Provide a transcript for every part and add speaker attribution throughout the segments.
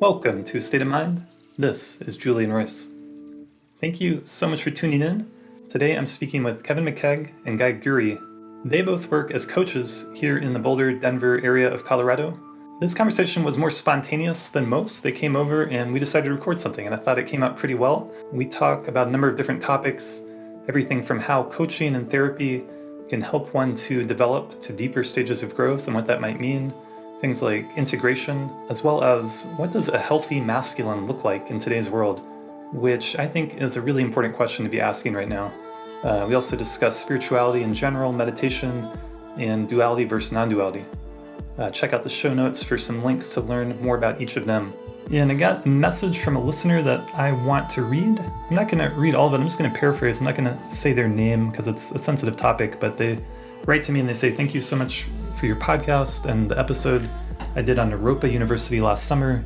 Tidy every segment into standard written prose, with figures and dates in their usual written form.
Speaker 1: Welcome to State of Mind. This is Julian Royce. Thank you so much for tuning in. Today I'm speaking with Kevin McKeag and Guy Guri. They both work as coaches here in the Boulder, Denver area of Colorado. This conversation was more spontaneous than most. They came over and we decided to record something, and I thought it came out pretty well. We talk about a number of different topics, everything from how coaching and therapy can help one to develop to deeper stages of growth and what that might mean. Things like integration, as well as what does a healthy masculine look like in today's world, which I think is a really important question to be asking right now. We also discuss spirituality in general, meditation, and duality versus non-duality. Check out the show notes for some links to learn more about each of them. And I got a message from a listener that I want to read. I'm not going to read all of it. I'm just going to paraphrase. I'm not going to say their name because it's a sensitive topic, but they write to me and they say, thank you so much for your podcast and the episode I did on Naropa University last summer.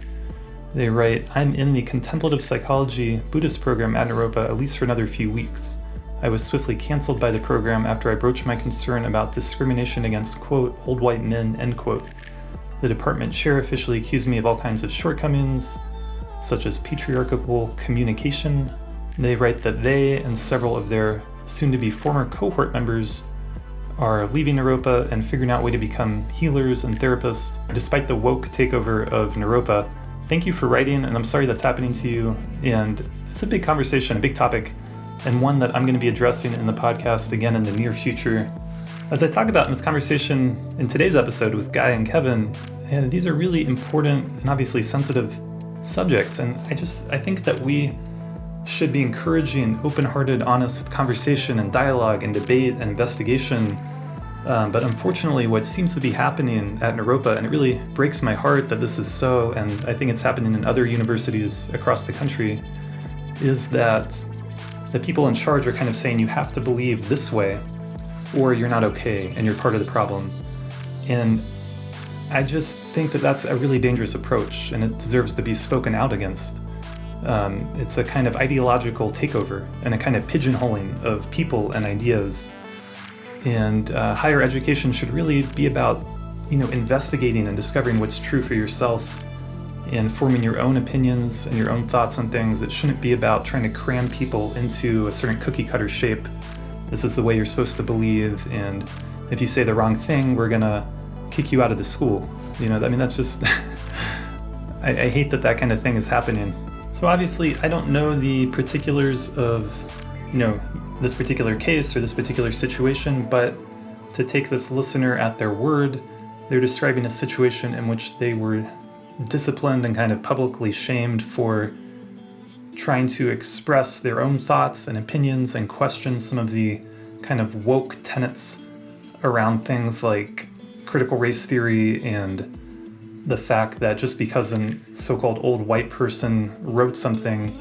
Speaker 1: They write, I'm in the contemplative psychology Buddhist program at Naropa at least for another few weeks. I was swiftly canceled by the program after I broached my concern about discrimination against, quote, old white men, end quote. The department chair officially accused me of all kinds of shortcomings, such as patriarchal communication. They write that they and several of their soon-to-be former cohort members are leaving Naropa and figuring out a way to become healers and therapists, despite the woke takeover of Naropa. Thank you for writing, and I'm sorry that's happening to you. And it's a big conversation, a big topic, and one that I'm going to be addressing in the podcast again in the near future. As I talk about in this conversation in today's episode with Guy and Kevin, and these are really important and obviously sensitive subjects, and I think that we should be encouraging open-hearted, honest conversation and dialogue and debate and investigation. But unfortunately, what seems to be happening at Naropa, and it really breaks my heart that this is so, and I think it's happening in other universities across the country, is that the people in charge are kind of saying you have to believe this way or you're not okay and you're part of the problem. And I just think that that's a really dangerous approach, and it deserves to be spoken out against. It's a kind of ideological takeover and a kind of pigeonholing of people and ideas. And higher education should really be about, investigating and discovering what's true for yourself and forming your own opinions and your own thoughts on things. It shouldn't be about trying to cram people into a certain cookie cutter shape. This is the way you're supposed to believe, and if you say the wrong thing, we're gonna kick you out of the school. That's just, I hate that kind of thing is happening. So obviously, I don't know the particulars of, this particular case or this particular situation, but to take this listener at their word, they're describing a situation in which they were disciplined and kind of publicly shamed for trying to express their own thoughts and opinions and question some of the kind of woke tenets around things like critical race theory and the fact that just because a so-called old white person wrote something,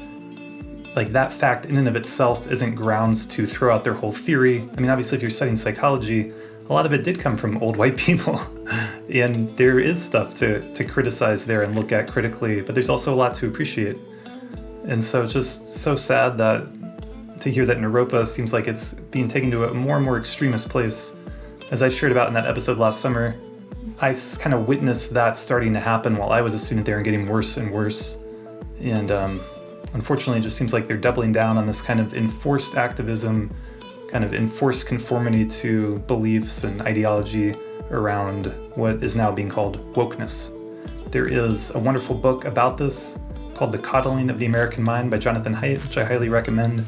Speaker 1: like that fact in and of itself isn't grounds to throw out their whole theory. Obviously if you're studying psychology, a lot of it did come from old white people. And there is stuff to criticize there and look at critically, but there's also a lot to appreciate. And so just so sad to hear that Naropa seems like it's being taken to a more and more extremist place. As I shared about in that episode last summer, I kind of witnessed that starting to happen while I was a student there and getting worse and worse. And unfortunately, it just seems like they're doubling down on this kind of enforced activism, kind of enforced conformity to beliefs and ideology around what is now being called wokeness. There is a wonderful book about this called The Coddling of the American Mind by Jonathan Haidt, which I highly recommend,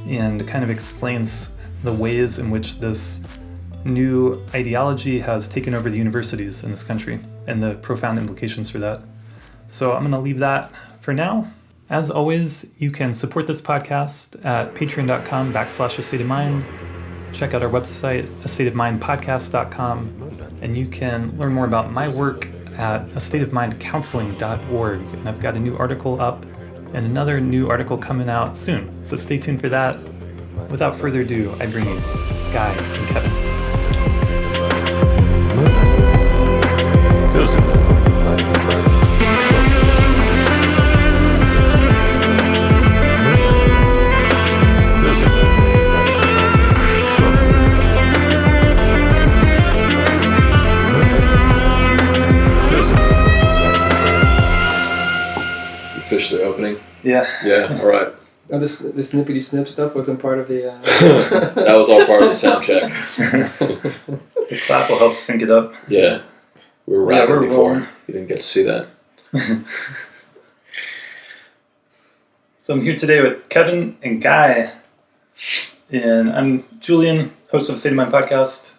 Speaker 1: and kind of explains the ways in which this new ideology has taken over the universities in this country and the profound implications for that. So I'm going to leave that for now. As always, you can support this podcast at patreon.com/astateofmind. Check out our website, astateofmindpodcast.com, and you can learn more about my work at astateofmindcounseling.org. And I've got a new article up and another new article coming out soon. So stay tuned for that. Without further ado, I bring you Guy and Kevin.
Speaker 2: officially opening?
Speaker 1: Yeah.
Speaker 2: Yeah, all right.
Speaker 3: Oh, the snippety snip stuff wasn't part of the...
Speaker 2: That was all part of the sound check.
Speaker 1: The clap will help sync it up.
Speaker 2: Yeah. We were rapping before.
Speaker 1: rolling.
Speaker 2: You didn't get to see that.
Speaker 1: So I'm here today with Kevin and Guy. And I'm Julian, host of State of Mind podcast.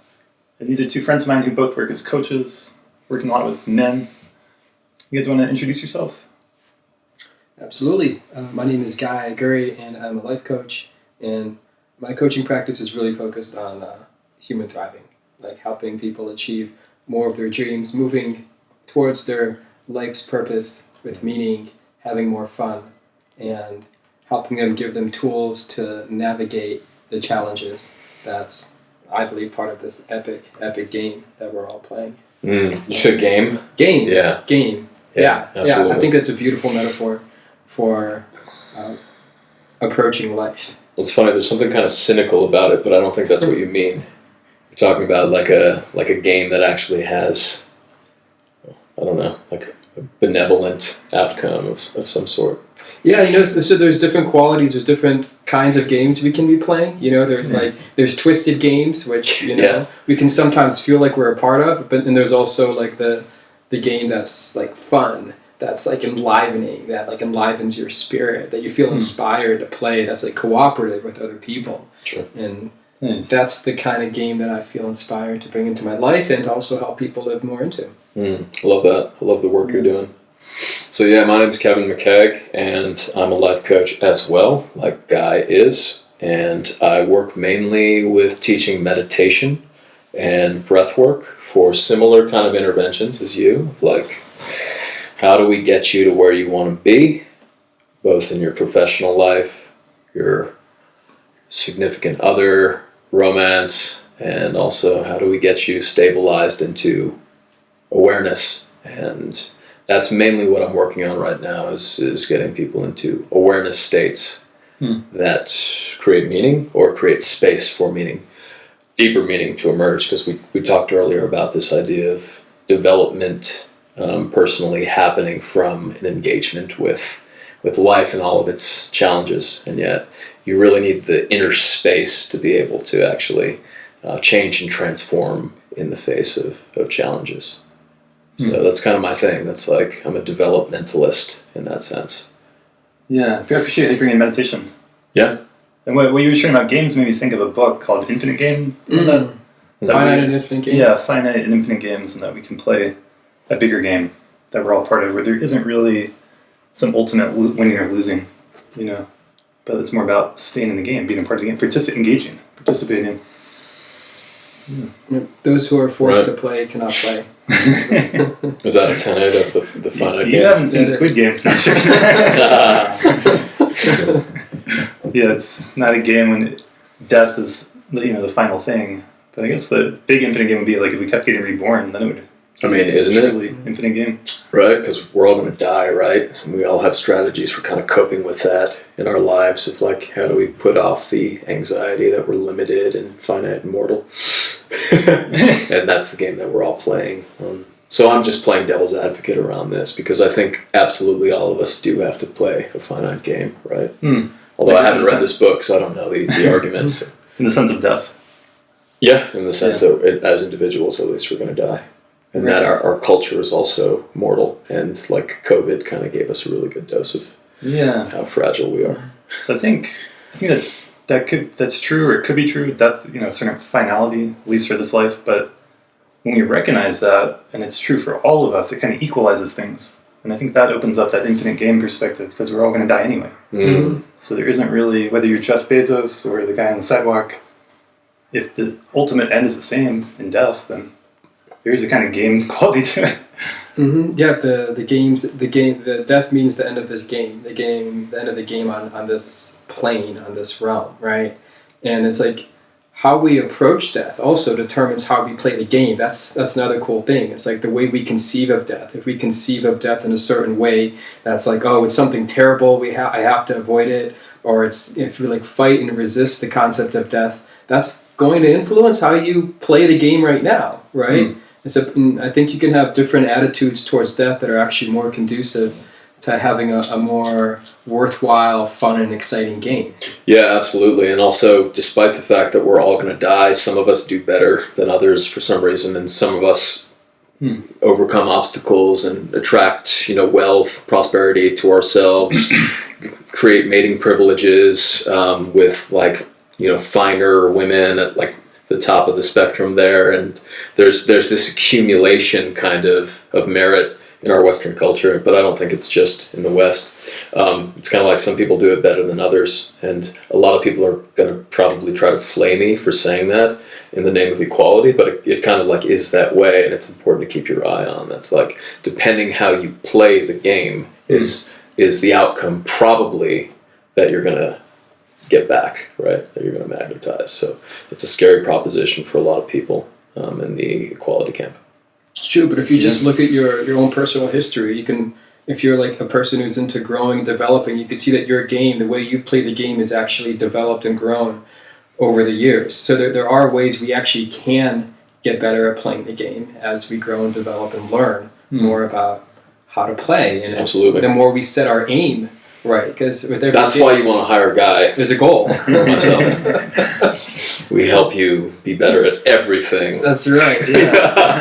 Speaker 1: And these are two friends of mine who both work as coaches, working a lot with men. You guys want to introduce yourself?
Speaker 3: Absolutely. My name is Guri, and I'm a life coach. And my coaching practice is really focused on human thriving, like helping people achieve more of their dreams, moving towards their life's purpose with meaning, having more fun, and helping them, give them tools to navigate the challenges. That's, I believe, part of this epic game that we're all playing.
Speaker 2: You said game?
Speaker 3: Game.
Speaker 2: Yeah.
Speaker 3: Game.
Speaker 2: Yeah, absolutely.
Speaker 3: I think that's a beautiful metaphor for approaching life.
Speaker 2: It's funny, there's something kind of cynical about it, but I don't think that's what you mean. You're talking about like a game that actually has, I don't know, like a benevolent outcome of some sort.
Speaker 3: Yeah, so there's different qualities, there's different kinds of games we can be playing. There's twisted games, which, we can sometimes feel like we're a part of, but then there's also like the game that's like fun, that's like enlivening, that like enlivens your spirit, that you feel inspired to play, that's like cooperative with other people.
Speaker 2: Sure.
Speaker 3: And that's the kind of game that I feel inspired to bring into my life and to also help people live more into.
Speaker 2: I love that. I love the work you're doing. So yeah, my name's Kevin McKeag, and I'm a life coach as well, like Guy is. And I work mainly with teaching meditation and breath work for similar kind of interventions as you, like how do we get you to where you want to be, both in your professional life, your significant other, romance, and also how do we get you stabilized into awareness. And that's mainly what I'm working on right now is getting people into awareness states that create meaning or create space for meaning, deeper meaning to emerge, because we talked earlier about this idea of development personally happening from an engagement with life and all of its challenges, and yet you really need the inner space to be able to actually change and transform in the face of challenges. So that's kind of my thing. That's like, I'm a developmentalist in that sense.
Speaker 1: Yeah, I appreciate you bringing meditation.
Speaker 2: Yeah.
Speaker 1: And what you were sharing about games made me think of a book called Infinite Game.
Speaker 3: Finite and Infinite Games.
Speaker 1: Yeah, finite and infinite games, and that we can play a bigger game that we're all part of, where there isn't really some ultimate winning or losing, but it's more about staying in the game, being a part of the game, participating.
Speaker 3: Yeah. Those who are forced to play cannot play.
Speaker 2: Is that a tenet of the finite game?
Speaker 1: You haven't seen Squid Game. Yeah, it's not a game when death is the final thing. But I guess the big infinite game would be like if we kept getting reborn, then it would.
Speaker 2: I mean, isn't it?
Speaker 1: Really infinite game.
Speaker 2: Right, because we're all going to die, right? And we all have strategies for kind of coping with that in our lives of like, how do we put off the anxiety that we're limited and finite and mortal? And that's the game that we're all playing. So I'm just playing devil's advocate around this because I think absolutely all of us do have to play a finite game, right? Although I haven't read this book, so I don't know the arguments.
Speaker 1: In the sense of death?
Speaker 2: Yeah, in the sense that as individuals, at least, we're going to die. And that our culture is also mortal, and like COVID kind of gave us a really good dose of how fragile we are.
Speaker 1: So I think that's true, or it could be true. Death, certain finality, at least for this life. But when we recognize that, and it's true for all of us, it kind of equalizes things. And I think that opens up that infinite game perspective because we're all going to die anyway. So there isn't really, whether you're Jeff Bezos or the guy on the sidewalk, if the ultimate end is the same in death, then there is a kind of game quality to it.
Speaker 3: Yeah, the death means the end of this game, the end of the game on this plane, on this realm, right? And it's like how we approach death also determines how we play the game. That's another cool thing. It's like the way we conceive of death. If we conceive of death in a certain way, that's like, oh, it's something terrible. I have to avoid it. Or if we like fight and resist the concept of death, that's going to influence how you play the game right now, right? And so I think you can have different attitudes towards death that are actually more conducive to having a more worthwhile, fun, and exciting game.
Speaker 2: Yeah, absolutely. And also, despite the fact that we're all going to die, some of us do better than others for some reason, and some of us overcome obstacles and attract, wealth, prosperity to ourselves, create mating privileges with finer women at the top of the spectrum there, and there's this accumulation kind of merit in our Western culture, but I don't think it's just in the West. It's kind of like some people do it better than others, and a lot of people are going to probably try to flay me for saying that in the name of equality, but it kind of is that way, and it's important to keep your eye on. That's depending how you play the game is the outcome probably that you're going to get back, right? That you're going to magnetize. So it's a scary proposition for a lot of people in the equality camp.
Speaker 3: It's true, but if you just look at your own personal history, you can, if you're a person who's into growing and developing, you can see that your game, the way you've played the game, is actually developed and grown over the years. So there are ways we actually can get better at playing the game as we grow and develop and learn more about how to play. And
Speaker 2: absolutely,
Speaker 3: the more we set our aim right, because
Speaker 2: that's why you want to hire a guy.
Speaker 3: There's a goal.
Speaker 2: Myself. We help you be better at everything.
Speaker 3: That's right. Yeah.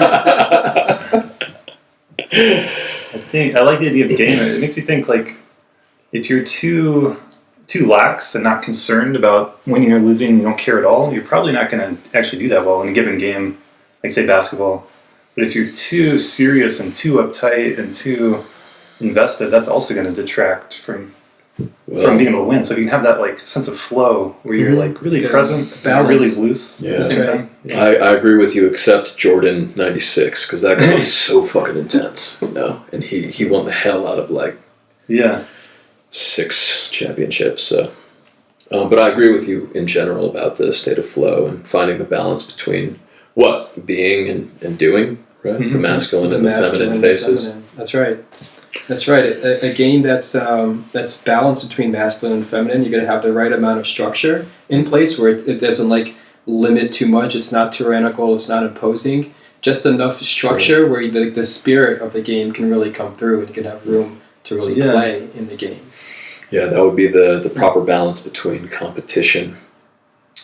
Speaker 1: I like the idea of game. It makes me think if you're too lax and not concerned about winning or losing, you don't care at all, you're probably not going to actually do that well in a given game, say basketball. But if you're too serious and too uptight and too invested, that's also going to detract from being able to win. So if you can have that sense of flow where you're really present, and really loose at the same time. Yeah.
Speaker 2: I agree with you, except Jordan 96, because that guy was so fucking intense, and he won the hell out of 6 championships. So, but I agree with you in general about the state of flow and finding the balance between being and doing, right? The masculine and the feminine phases.
Speaker 3: That's right. That's right. A game that's balanced between masculine and feminine. You got to have the right amount of structure in place where it doesn't limit too much. It's not tyrannical. It's not imposing. Just enough structure where the spirit of the game can really come through and you can have room to really play in the game.
Speaker 2: Yeah, that would be the proper balance between competition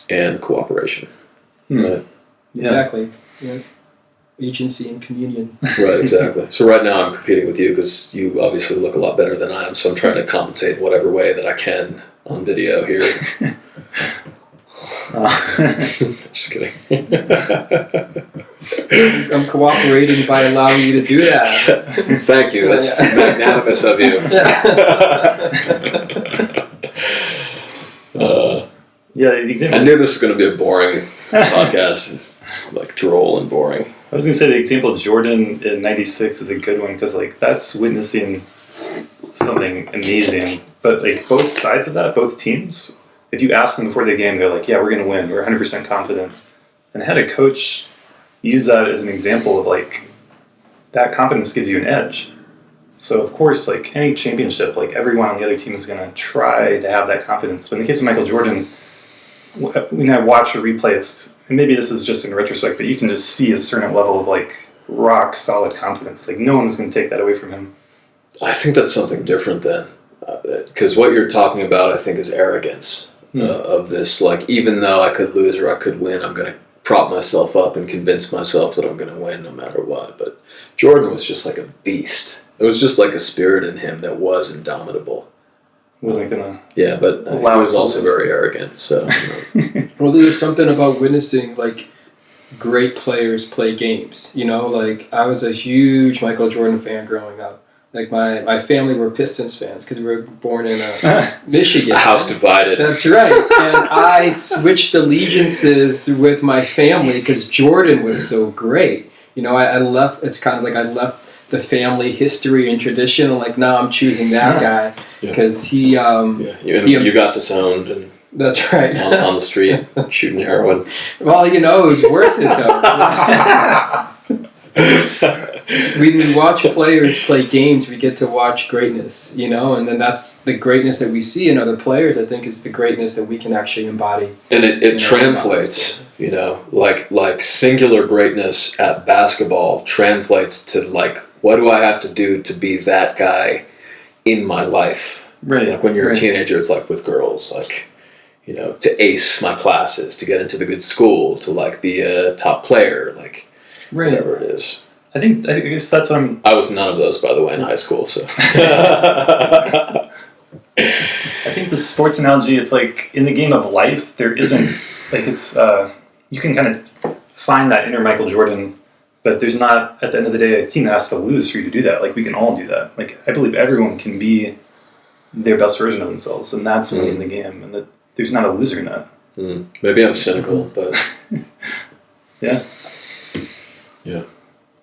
Speaker 2: and cooperation. Right?
Speaker 3: Yeah. Exactly. Yeah. Agency and communion.
Speaker 2: Right, exactly. So right now I'm competing with you because you obviously look a lot better than I am, so I'm trying to compensate in whatever way that I can on video here. Just kidding.
Speaker 3: I'm cooperating by allowing you to do that.
Speaker 2: Thank you. That's magnanimous of you.
Speaker 1: The example.
Speaker 2: I knew this was going to be a boring podcast. It's just droll and boring.
Speaker 1: I was going to say the example of Jordan in 96 is a good one because that's witnessing something amazing. But both sides of that, both teams, if you ask them before the game, they're yeah, we're going to win. We're 100% confident. And I had a coach use that as an example of that confidence gives you an edge. So of course, any championship, everyone on the other team is going to try to have that confidence. But in the case of Michael Jordan, when I watch a replay, and maybe this is just in retrospect, but you can just see a certain level of rock solid confidence. No one is going to take that away from him.
Speaker 2: I think that's something different then, because what you're talking about, I think, is arrogance of this. Even though I could lose or I could win, I'm going to prop myself up and convince myself that I'm going to win no matter what. But Jordan was just a beast. There was just a spirit in him that was indomitable.
Speaker 1: Wasn't gonna.
Speaker 2: Yeah, but he was also very arrogant. So.
Speaker 3: Well, there's something about witnessing great players play games. I was a huge Michael Jordan fan growing up. My family were Pistons fans because we were born in Michigan.
Speaker 2: A house divided.
Speaker 3: That's right. And I switched allegiances with my family because Jordan was so great. I left. It's kind of I left the family history and tradition. Now I'm choosing that guy because he.
Speaker 2: You got disowned and.
Speaker 3: That's right.
Speaker 2: on the street shooting heroin.
Speaker 3: Well, it was worth it though. When we watch players play games, we get to watch greatness, and then that's the greatness that we see in other players, I think, is the greatness that we can actually embody.
Speaker 2: And it translates, singular greatness at basketball translates to what do I have to do to be that guy in my life.
Speaker 1: Right.
Speaker 2: Like when you're
Speaker 1: right.
Speaker 2: a teenager, it's like with girls, like, you know, to ace my classes, to get into the good school, to like be a top player, like
Speaker 1: Right.
Speaker 2: whatever it is.
Speaker 1: I guess that's what I'm.
Speaker 2: I was none of those, by the way, in high school. So
Speaker 1: I think the sports analogy, it's like in the game of life, there isn't like it's you can kind of find that inner Michael Jordan, but there's not at the end of the day a team that has to lose for you to do that. Like we can all do that. Like I believe everyone can be their best version of themselves, and that's winning the game, and that there's not a loser in that.
Speaker 2: Maybe I'm cynical, but
Speaker 1: yeah.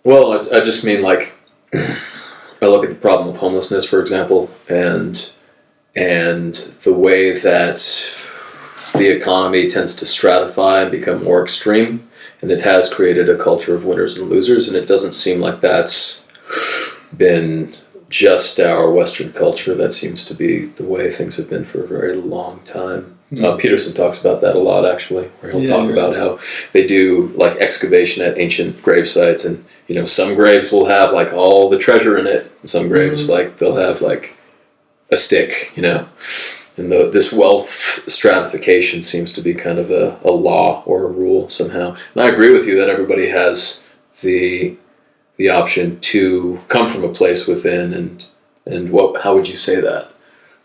Speaker 2: Well, I just mean like I look at the problem of homelessness, for example, and the way that the economy tends to stratify and become more extreme, and it has created a culture of winners and losers, and it doesn't seem like that's been just our Western culture. That seems to be the way things have been for a very long time. Peterson talks about that a lot, actually, where he'll talk about how they do like excavation at ancient grave sites, and you know, some graves will have like all the treasure in it, and some graves like they'll have like a stick, you know. And this wealth stratification seems to be kind of a law or a rule somehow. And I agree with you that everybody has the option to come from a place within, and how would you say that?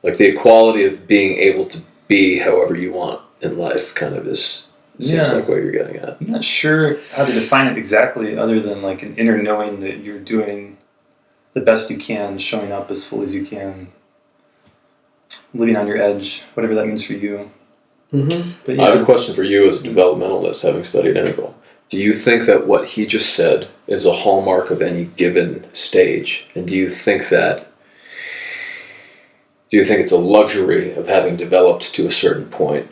Speaker 2: Like the equality of being able to be however you want in life kind of seems like what you're getting at.
Speaker 1: I'm not sure how to define it exactly other than like an inner knowing that you're doing the best you can, showing up as full as you can, living on your edge, whatever that means for you. But
Speaker 2: I have a question for you as a developmentalist, having studied integral. Do you think that what he just said is a hallmark of any given stage? And do you think it's a luxury of having developed to a certain point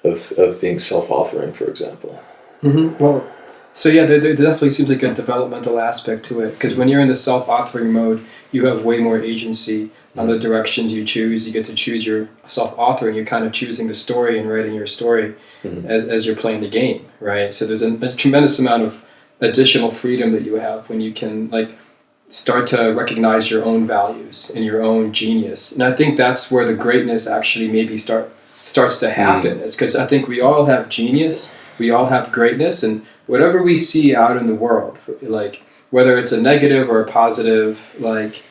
Speaker 2: of being self-authoring, for example?
Speaker 3: Well, so yeah, there definitely seems like a developmental aspect to it, because when you're in the self-authoring mode, you have way more agency on the directions you choose. You get to choose your self-authoring. You're kind of choosing the story and writing your story as you're playing the game, right? So there's a tremendous amount of additional freedom that you have when you can like start to recognize your own values and your own genius. And I think that's where the greatness actually maybe starts to happen. It's because I think we all have genius, we all have greatness, and whatever we see out in the world, like whether it's a negative or a positive, like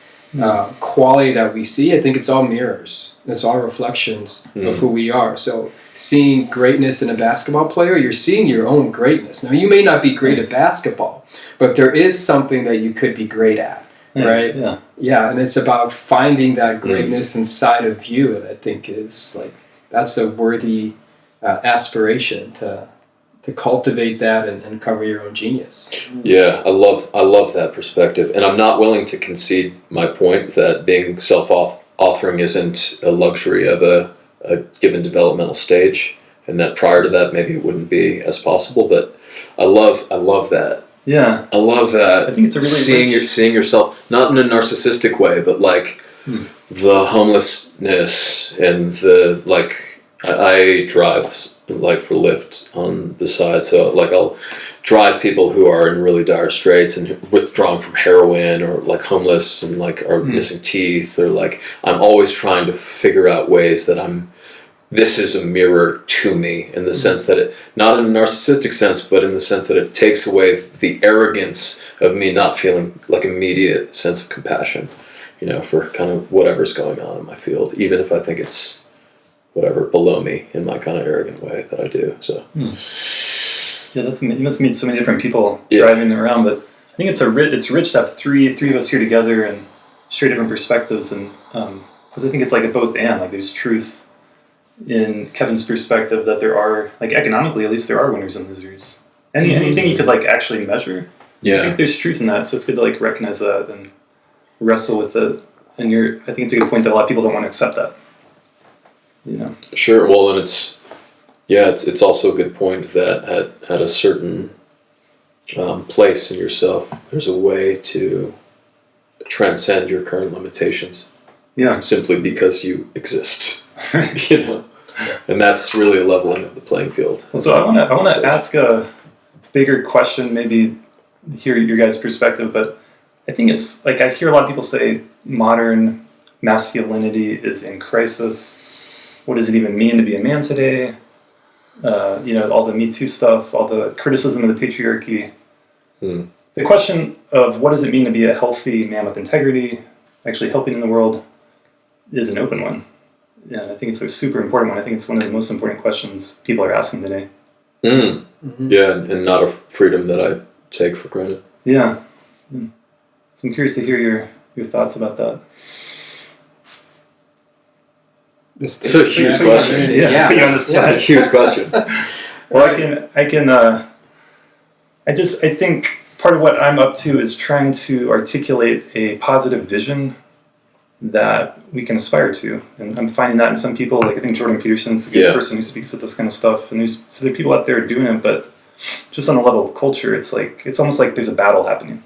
Speaker 3: quality that we see, I think it's all mirrors. It's all reflections of who we are. So seeing greatness in a basketball player, you're seeing your own greatness. Now, you may not be great at basketball, but there is something that you could be great at, right? Yeah, and it's about finding that greatness inside of you, and I think is like that's a worthy aspiration to cultivate that and cover your own genius.
Speaker 2: Yeah, I love that perspective, and I'm not willing to concede my point that being self-authoring isn't a luxury of a given developmental stage, and that prior to that maybe it wouldn't be as possible. But I love that.
Speaker 1: Yeah,
Speaker 2: I love that.
Speaker 1: I think it's a really
Speaker 2: seeing yourself not in a narcissistic way, but like the homelessness and the like. I drive like for Lyft on the side, so like I'll drive people who are in really dire straits and withdrawing from heroin or like homeless and like are missing teeth, or like I'm always trying to figure out ways that this is a mirror to me, in the sense that it, not in a narcissistic sense, but in the sense that it takes away the arrogance of me not feeling like immediate sense of compassion, you know, for kind of whatever's going on in my field, even if I think it's whatever below me in my kind of arrogant way that I do. So
Speaker 1: yeah, you must meet so many different people driving around, but I think it's rich to have three of us here together and share different perspectives, and because I think it's like a both and, like there's truth in Kevin's perspective that there are, like economically at least, there are winners and losers. Anything you could like actually measure, I think there's truth in that, so it's good to like recognize that and wrestle with it. And I think it's a good point that a lot of people don't want to accept that. You know.
Speaker 2: Sure. Well, and it's also a good point that at a certain place in yourself, there's a way to transcend your current limitations.
Speaker 1: Yeah.
Speaker 2: Simply because you exist. You know. And that's really a leveling of the playing field.
Speaker 1: Well, so I want to ask a bigger question, maybe hear your guys' perspective, but I think it's like I hear a lot of people say modern masculinity is in crisis. What does it even mean to be a man today? All the Me Too stuff, all the criticism of the patriarchy. The question of what does it mean to be a healthy man with integrity, actually helping in the world, is an open one. Yeah, I think it's a super important one. I think it's one of the most important questions people are asking today.
Speaker 2: Yeah, and not a freedom that I take for granted.
Speaker 1: Yeah. So I'm curious to hear your thoughts about that.
Speaker 2: It's a huge question.
Speaker 1: Yeah, put you on the spot.
Speaker 2: It's a huge question.
Speaker 1: Well, I think part of what I'm up to is trying to articulate a positive vision that we can aspire to. And I'm finding that in some people, like I think Jordan Peterson's a good person who speaks to this kind of stuff. And there are people out there doing it, but just on the level of culture, it's almost like there's a battle happening.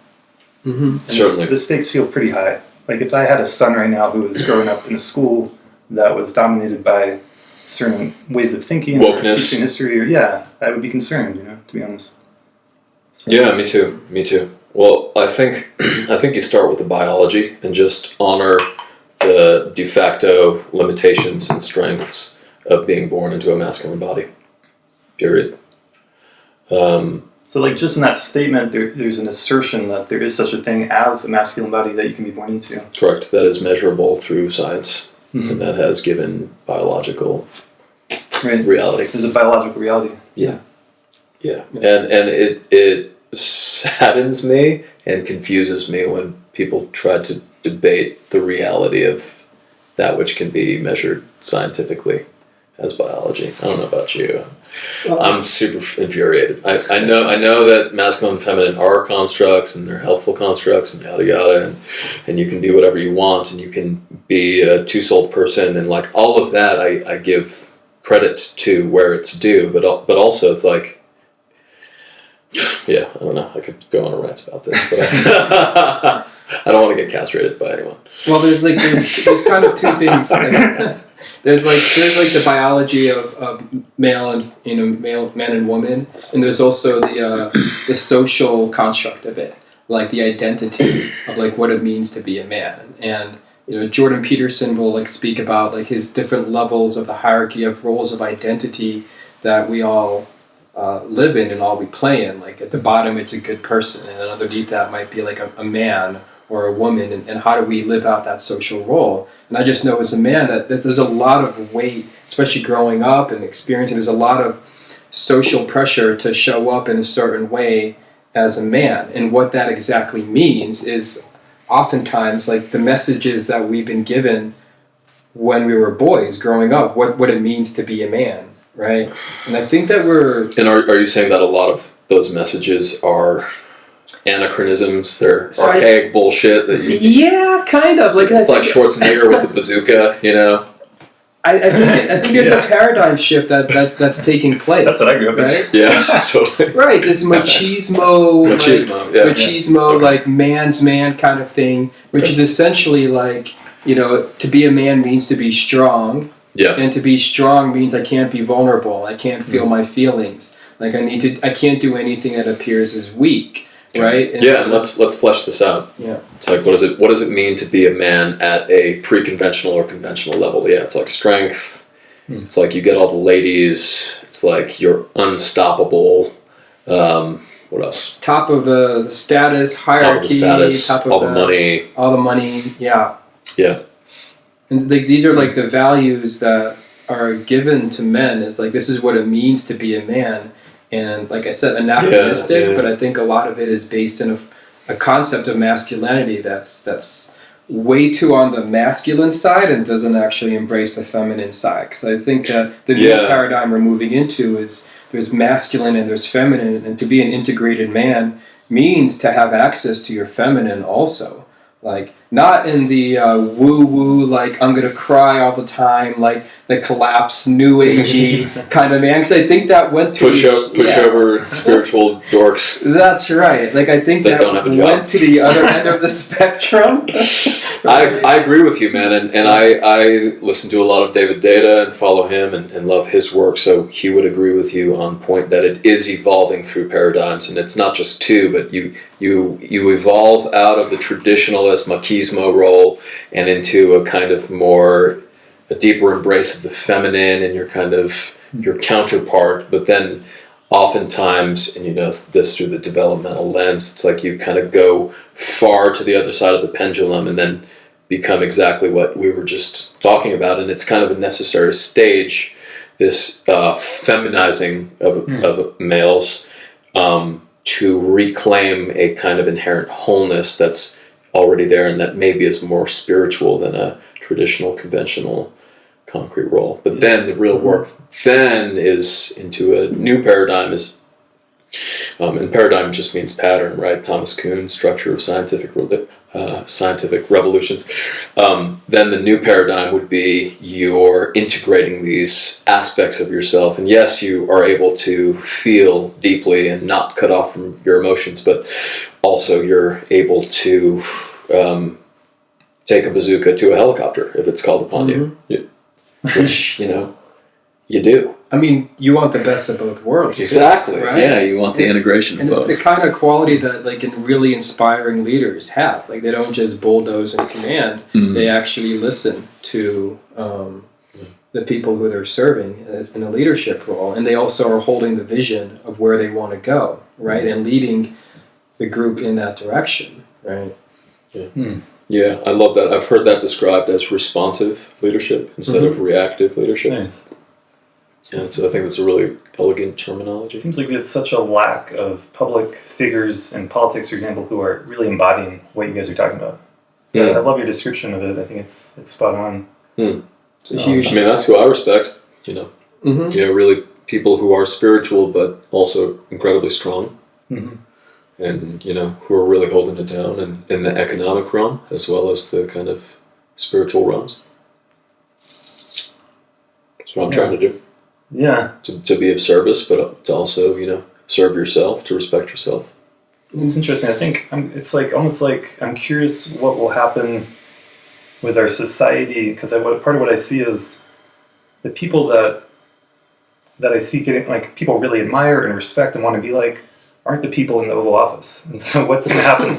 Speaker 2: Certainly.
Speaker 1: The stakes feel pretty high. Like if I had a son right now who was growing up in a school that was dominated by certain ways of thinking,
Speaker 2: wokeness,
Speaker 1: or teaching history, I would be concerned, to be honest. So.
Speaker 2: Yeah, me too. Well, I think you start with the biology and just honor the de facto limitations and strengths of being born into a masculine body. Period.
Speaker 1: So like just in that statement, there's an assertion that there is such a thing as a masculine body that you can be born into.
Speaker 2: Correct. That is measurable through science, and that has given biological reality.
Speaker 1: There's a biological reality.
Speaker 2: Yeah. And it saddens me and confuses me when people try to debate the reality of that which can be measured scientifically as biology. I don't know about you. Well, I'm super infuriated. I know that masculine and feminine are constructs and they're helpful constructs and yada yada, and you can do whatever you want and you can be a two-souled person and like all of that I give credit to where it's due, but also it's like, yeah, I don't know. I could go on a rant about this, but I don't want to get castrated by anyone.
Speaker 3: Well, there's kind of two things. There's the biology of male and man and woman, and there's also the social construct of it, like the identity of like what it means to be a man. And Jordan Peterson will like speak about like his different levels of the hierarchy of roles of identity that we all live in and all we play in. Like at the bottom, it's a good person, and underneath that might be like a man or a woman, and how do we live out that social role? And I just know as a man that there's a lot of weight, especially growing up and experiencing, there's a lot of social pressure to show up in a certain way as a man. And what that exactly means is oftentimes like the messages that we've been given when we were boys growing up, what it means to be a man, right? And I think that we're... And
Speaker 2: are you saying that a lot of those messages are anachronisms? They're archaic bullshit that you...
Speaker 3: Yeah, kind of. Like
Speaker 2: it's like Schwarzenegger with the bazooka,
Speaker 3: I think there's a paradigm shift that's taking place.
Speaker 1: That's what I grew up in.
Speaker 3: Right?
Speaker 2: Yeah, totally.
Speaker 3: Right, this machismo, like man's man kind of thing, which is essentially like, to be a man means to be strong.
Speaker 2: Yeah.
Speaker 3: And to be strong means I can't be vulnerable. I can't feel my feelings. Like I can't do anything that appears as weak. Right? And
Speaker 2: and let's flesh this out.
Speaker 3: Yeah.
Speaker 2: It's like what does it mean to be a man at a pre-conventional or conventional level? Yeah, it's like strength. It's like you get all the ladies. It's like you're unstoppable. What else?
Speaker 3: Top of the status hierarchy.
Speaker 2: Top of all the money.
Speaker 3: All the money. Yeah.
Speaker 2: Yeah.
Speaker 3: And these are like the values that are given to men. Is like this is what it means to be a man. And like I said, anachronistic, but I think a lot of it is based in a concept of masculinity that's way too on the masculine side and doesn't actually embrace the feminine side. Because I think that the new paradigm we're moving into is there's masculine and there's feminine, and to be an integrated man means to have access to your feminine also. Like, not in the woo-woo, like, I'm going to cry all the time, like, the collapse, new agey kind of man. Because I think that went to...
Speaker 2: Pushover spiritual dorks.
Speaker 3: That's right. Like, I think that went to the other end of the spectrum.
Speaker 2: I agree with you, man. And I listen to a lot of David Data and follow him and love his work. So he would agree with you on point that it is evolving through paradigms. And it's not just two, but you evolve out of the traditionalist Machismo machismo role and into a kind of a deeper embrace of the feminine and your counterpart, but then oftentimes, and you know this through the developmental lens, it's like you kind of go far to the other side of the pendulum and then become exactly what we were just talking about. And it's kind of a necessary stage, this feminizing of males, to reclaim a kind of inherent wholeness that's already there and that maybe is more spiritual than a traditional, conventional, concrete role. But then the real work then is into a new paradigm, and paradigm just means pattern, right? Thomas Kuhn's Structure of Scientific Revolutions. Then the new paradigm would be you're integrating these aspects of yourself, and yes, you are able to feel deeply and not cut off from your emotions, but also you're able to take a bazooka to a helicopter if it's called upon you. Which, you know, you do.
Speaker 3: I mean, you want the best of both worlds.
Speaker 2: Exactly.
Speaker 3: Right?
Speaker 2: Yeah, you want the integration of both.
Speaker 3: And it's the kind of quality that, like, really inspiring leaders have. Like, they don't just bulldoze and command. They actually listen to the people who they're serving in a leadership role. And they also are holding the vision of where they want to go, right? And leading the group in that direction, right?
Speaker 2: Yeah. Yeah, I love that. I've heard that described as responsive leadership instead of reactive leadership.
Speaker 1: Nice.
Speaker 2: Yeah, so I think that's a really elegant terminology.
Speaker 1: It seems like we have such a lack of public figures in politics, for example, who are really embodying what you guys are talking about. Yeah, I love your description of it. I think it's spot on.
Speaker 3: It's a huge.
Speaker 2: I mean, that's who I respect. You know, you know, really people who are spiritual but also incredibly strong. And, you know, who are really holding it down in the economic realm as well as the kind of spiritual realms. That's what I'm trying to do.
Speaker 1: Yeah.
Speaker 2: To be of service, but to also, you know, serve yourself, to respect yourself.
Speaker 1: It's interesting. I think it's like almost like I'm curious what will happen with our society, because part of what I see is the people that I see getting, like, people really admire and respect and want to be like, aren't the people in the Oval Office. And so what's going to happen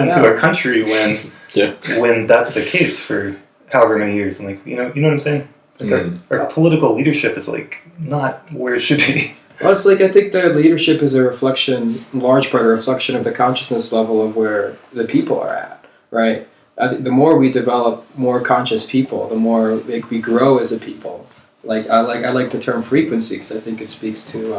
Speaker 1: to our country when that's the case for however many years? And, like, you know what I'm saying? Like our political leadership is, like, not where it should be.
Speaker 3: Well, it's like, I think the leadership is a reflection, in large part, a reflection of the consciousness level of where the people are at, right? The more we develop more conscious people, the more we grow as a people. I like the term frequency, because I think it speaks to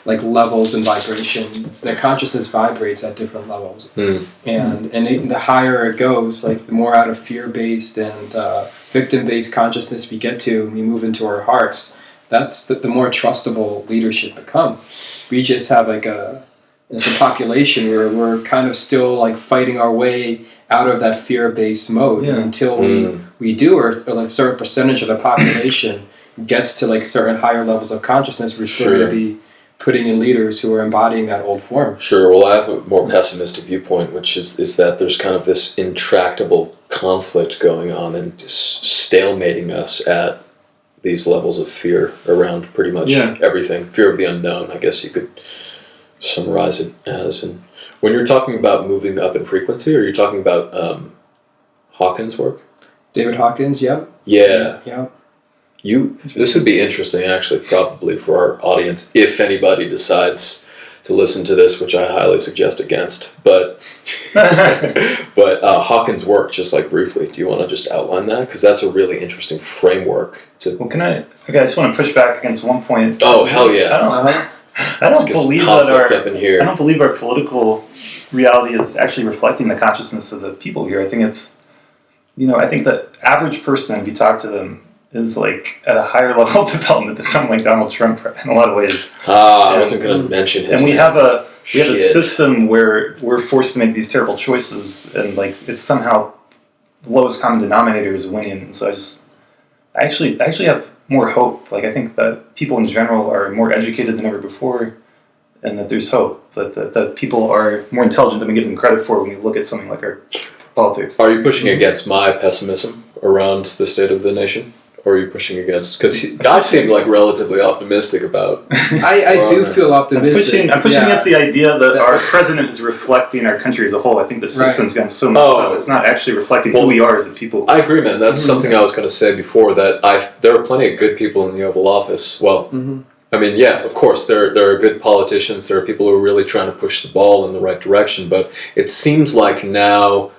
Speaker 3: like levels and vibration. The consciousness vibrates at different levels, and the higher it goes, like the more out of fear-based and victim-based consciousness we get to, we move into our hearts. That's the more trustable leadership becomes. We just have like it's a population where we're kind of still like fighting our way out of that fear-based mode until we do, or a certain percentage of the population gets to like certain higher levels of consciousness. We're still going to be putting in leaders who are embodying that old form.
Speaker 2: Sure. Well, I have a more pessimistic viewpoint, which is that there's kind of this intractable conflict going on and just stalemating us at these levels of fear around pretty much everything. Fear of the unknown, I guess you could summarize it as. And when you're talking about moving up in frequency, are you talking about Hawkins' work?
Speaker 3: David Hawkins,
Speaker 2: Yeah. This would be interesting, actually, probably for our audience, if anybody decides to listen to this, which I highly suggest against. But Hawkins' work, just like briefly, do you want to just outline that? Because that's a really interesting framework.
Speaker 1: Well, I just want to push back against one point.
Speaker 2: Oh, hell yeah.
Speaker 1: I don't believe our political reality is actually reflecting the consciousness of the people here. I think it's, I think the average person, if you talk to them, is like at a higher level of development than someone like Donald Trump in a lot of ways.
Speaker 2: I wasn't going to mention his.
Speaker 1: And we have a system where we're forced to make these terrible choices, and like it's somehow the lowest common denominator is winning. And so I actually have more hope. Like, I think that people in general are more educated than ever before, and that there's hope. That people are more intelligent than we give them credit for when we look at something like our politics.
Speaker 2: Are you pushing against my pessimism around the state of the nation? or are you pushing against? Because Guy seemed like relatively optimistic about.
Speaker 3: I do feel optimistic.
Speaker 1: I'm pushing against the idea that our president is reflecting our country as a whole. I think the system's gotten so messed up. It's not actually reflecting who we are as a people.
Speaker 2: I agree, man. That's something I was going to say before, that there are plenty of good people in the Oval Office. Well, I mean, yeah, of course, there are good politicians. There are people who are really trying to push the ball in the right direction. But it seems like now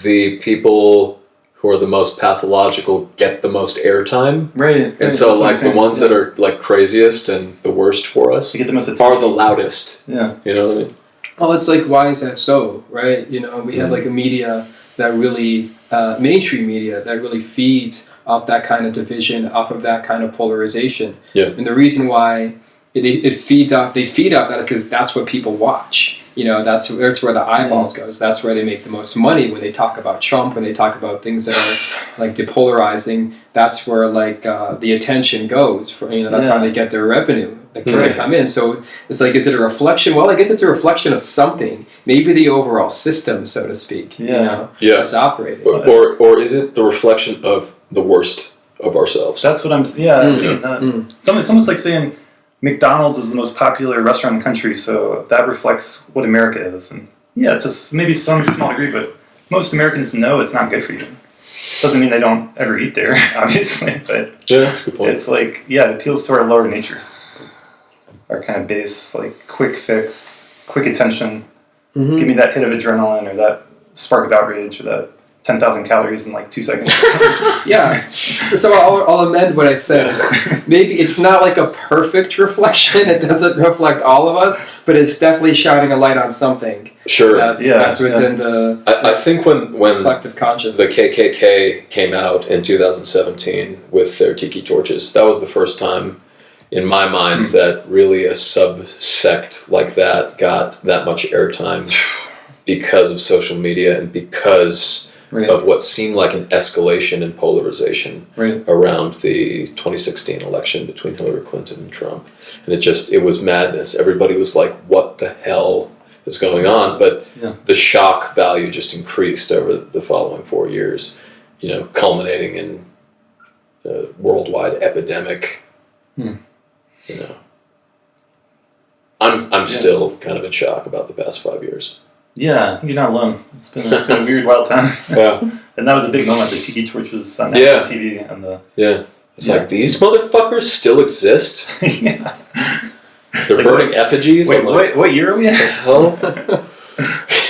Speaker 2: the people who are the most pathological get the most airtime.
Speaker 1: Right.
Speaker 2: And so, like, the ones that are, like, craziest and the worst for us
Speaker 1: get the most attention.
Speaker 2: are the loudest.
Speaker 1: Yeah.
Speaker 2: You know what I mean?
Speaker 3: Well, it's like, why is that so, right? You know, we have, like, a media that really, mainstream media, that really feeds off that kind of division, off of that kind of polarization.
Speaker 2: Yeah.
Speaker 3: And the reason why they feed off that is because that's what people watch. You know, that's where the eyeballs goes. That's where they make the most money when they talk about Trump, when they talk about things that are like depolarizing. That's where like the attention goes. For, you know, that's how they get their revenue to come in. So it's like, is it a reflection? Well, I guess it's a reflection of something. Maybe the overall system, so to speak.
Speaker 1: Yeah.
Speaker 3: You know, it's operating.
Speaker 2: Or is it the reflection of the worst of ourselves?
Speaker 1: That's what I'm. It's almost like saying McDonald's is the most popular restaurant in the country, so that reflects what America is. And yeah, to maybe some small degree, but most Americans know it's not good for you. Doesn't mean they don't ever eat there, obviously, but
Speaker 2: yeah, that's a good point.
Speaker 1: It's like, it appeals to our lower nature. Our kind of base, like, quick fix, quick attention. Give me that hit of adrenaline or that spark of outrage or that 10,000 calories in like 2 seconds.
Speaker 3: Yeah. So I'll amend what I said. Maybe it's not like a perfect reflection. It doesn't reflect all of us, but it's definitely shining a light on something.
Speaker 2: Sure.
Speaker 3: That's within the
Speaker 2: I think when
Speaker 3: collective consciousness.
Speaker 2: The KKK came out in 2017 with their tiki torches, that was the first time in my mind that really a subsect like that got that much airtime because of social media and because of what seemed like an escalation in polarization around the 2016 election between Hillary Clinton and Trump. And it was madness. Everybody was like, what the hell is going on? But the shock value just increased over the following 4 years, you know, culminating in a worldwide epidemic. You know, I'm still kind of in shock about the past 5 years.
Speaker 1: Yeah, you're not alone. It's been a weird, wild time. And that was a big moment. The tiki torches on national TV and
Speaker 2: it's like, these motherfuckers still exist. They're
Speaker 1: like,
Speaker 2: burning effigies.
Speaker 1: Wait, what year are we in?
Speaker 2: Hell?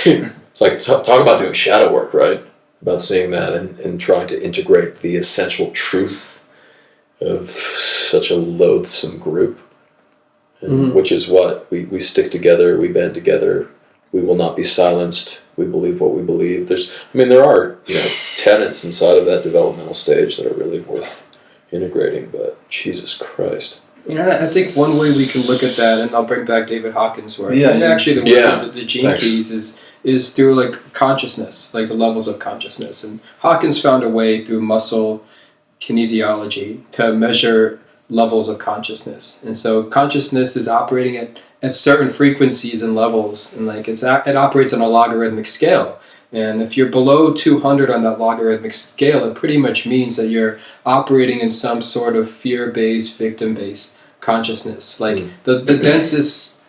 Speaker 2: It's like talk about doing shadow work, right? About seeing that and trying to integrate the essential truth of such a loathsome group, and which is what we stick together, we band together. We will not be silenced. We believe what we believe. There are, you know, tenets inside of that developmental stage that are really worth integrating, but Jesus Christ.
Speaker 3: Yeah, I think one way we can look at that, and I'll bring back David Hawkins' work. And actually, the work of the gene keys is through like consciousness, like the levels of consciousness. And Hawkins found a way through muscle kinesiology to measure levels of consciousness. And so consciousness is operating at certain frequencies and levels, and like it operates on a logarithmic scale. And if you're below 200 on that logarithmic scale, it pretty much means that you're operating in some sort of fear-based, victim-based consciousness. Like the densest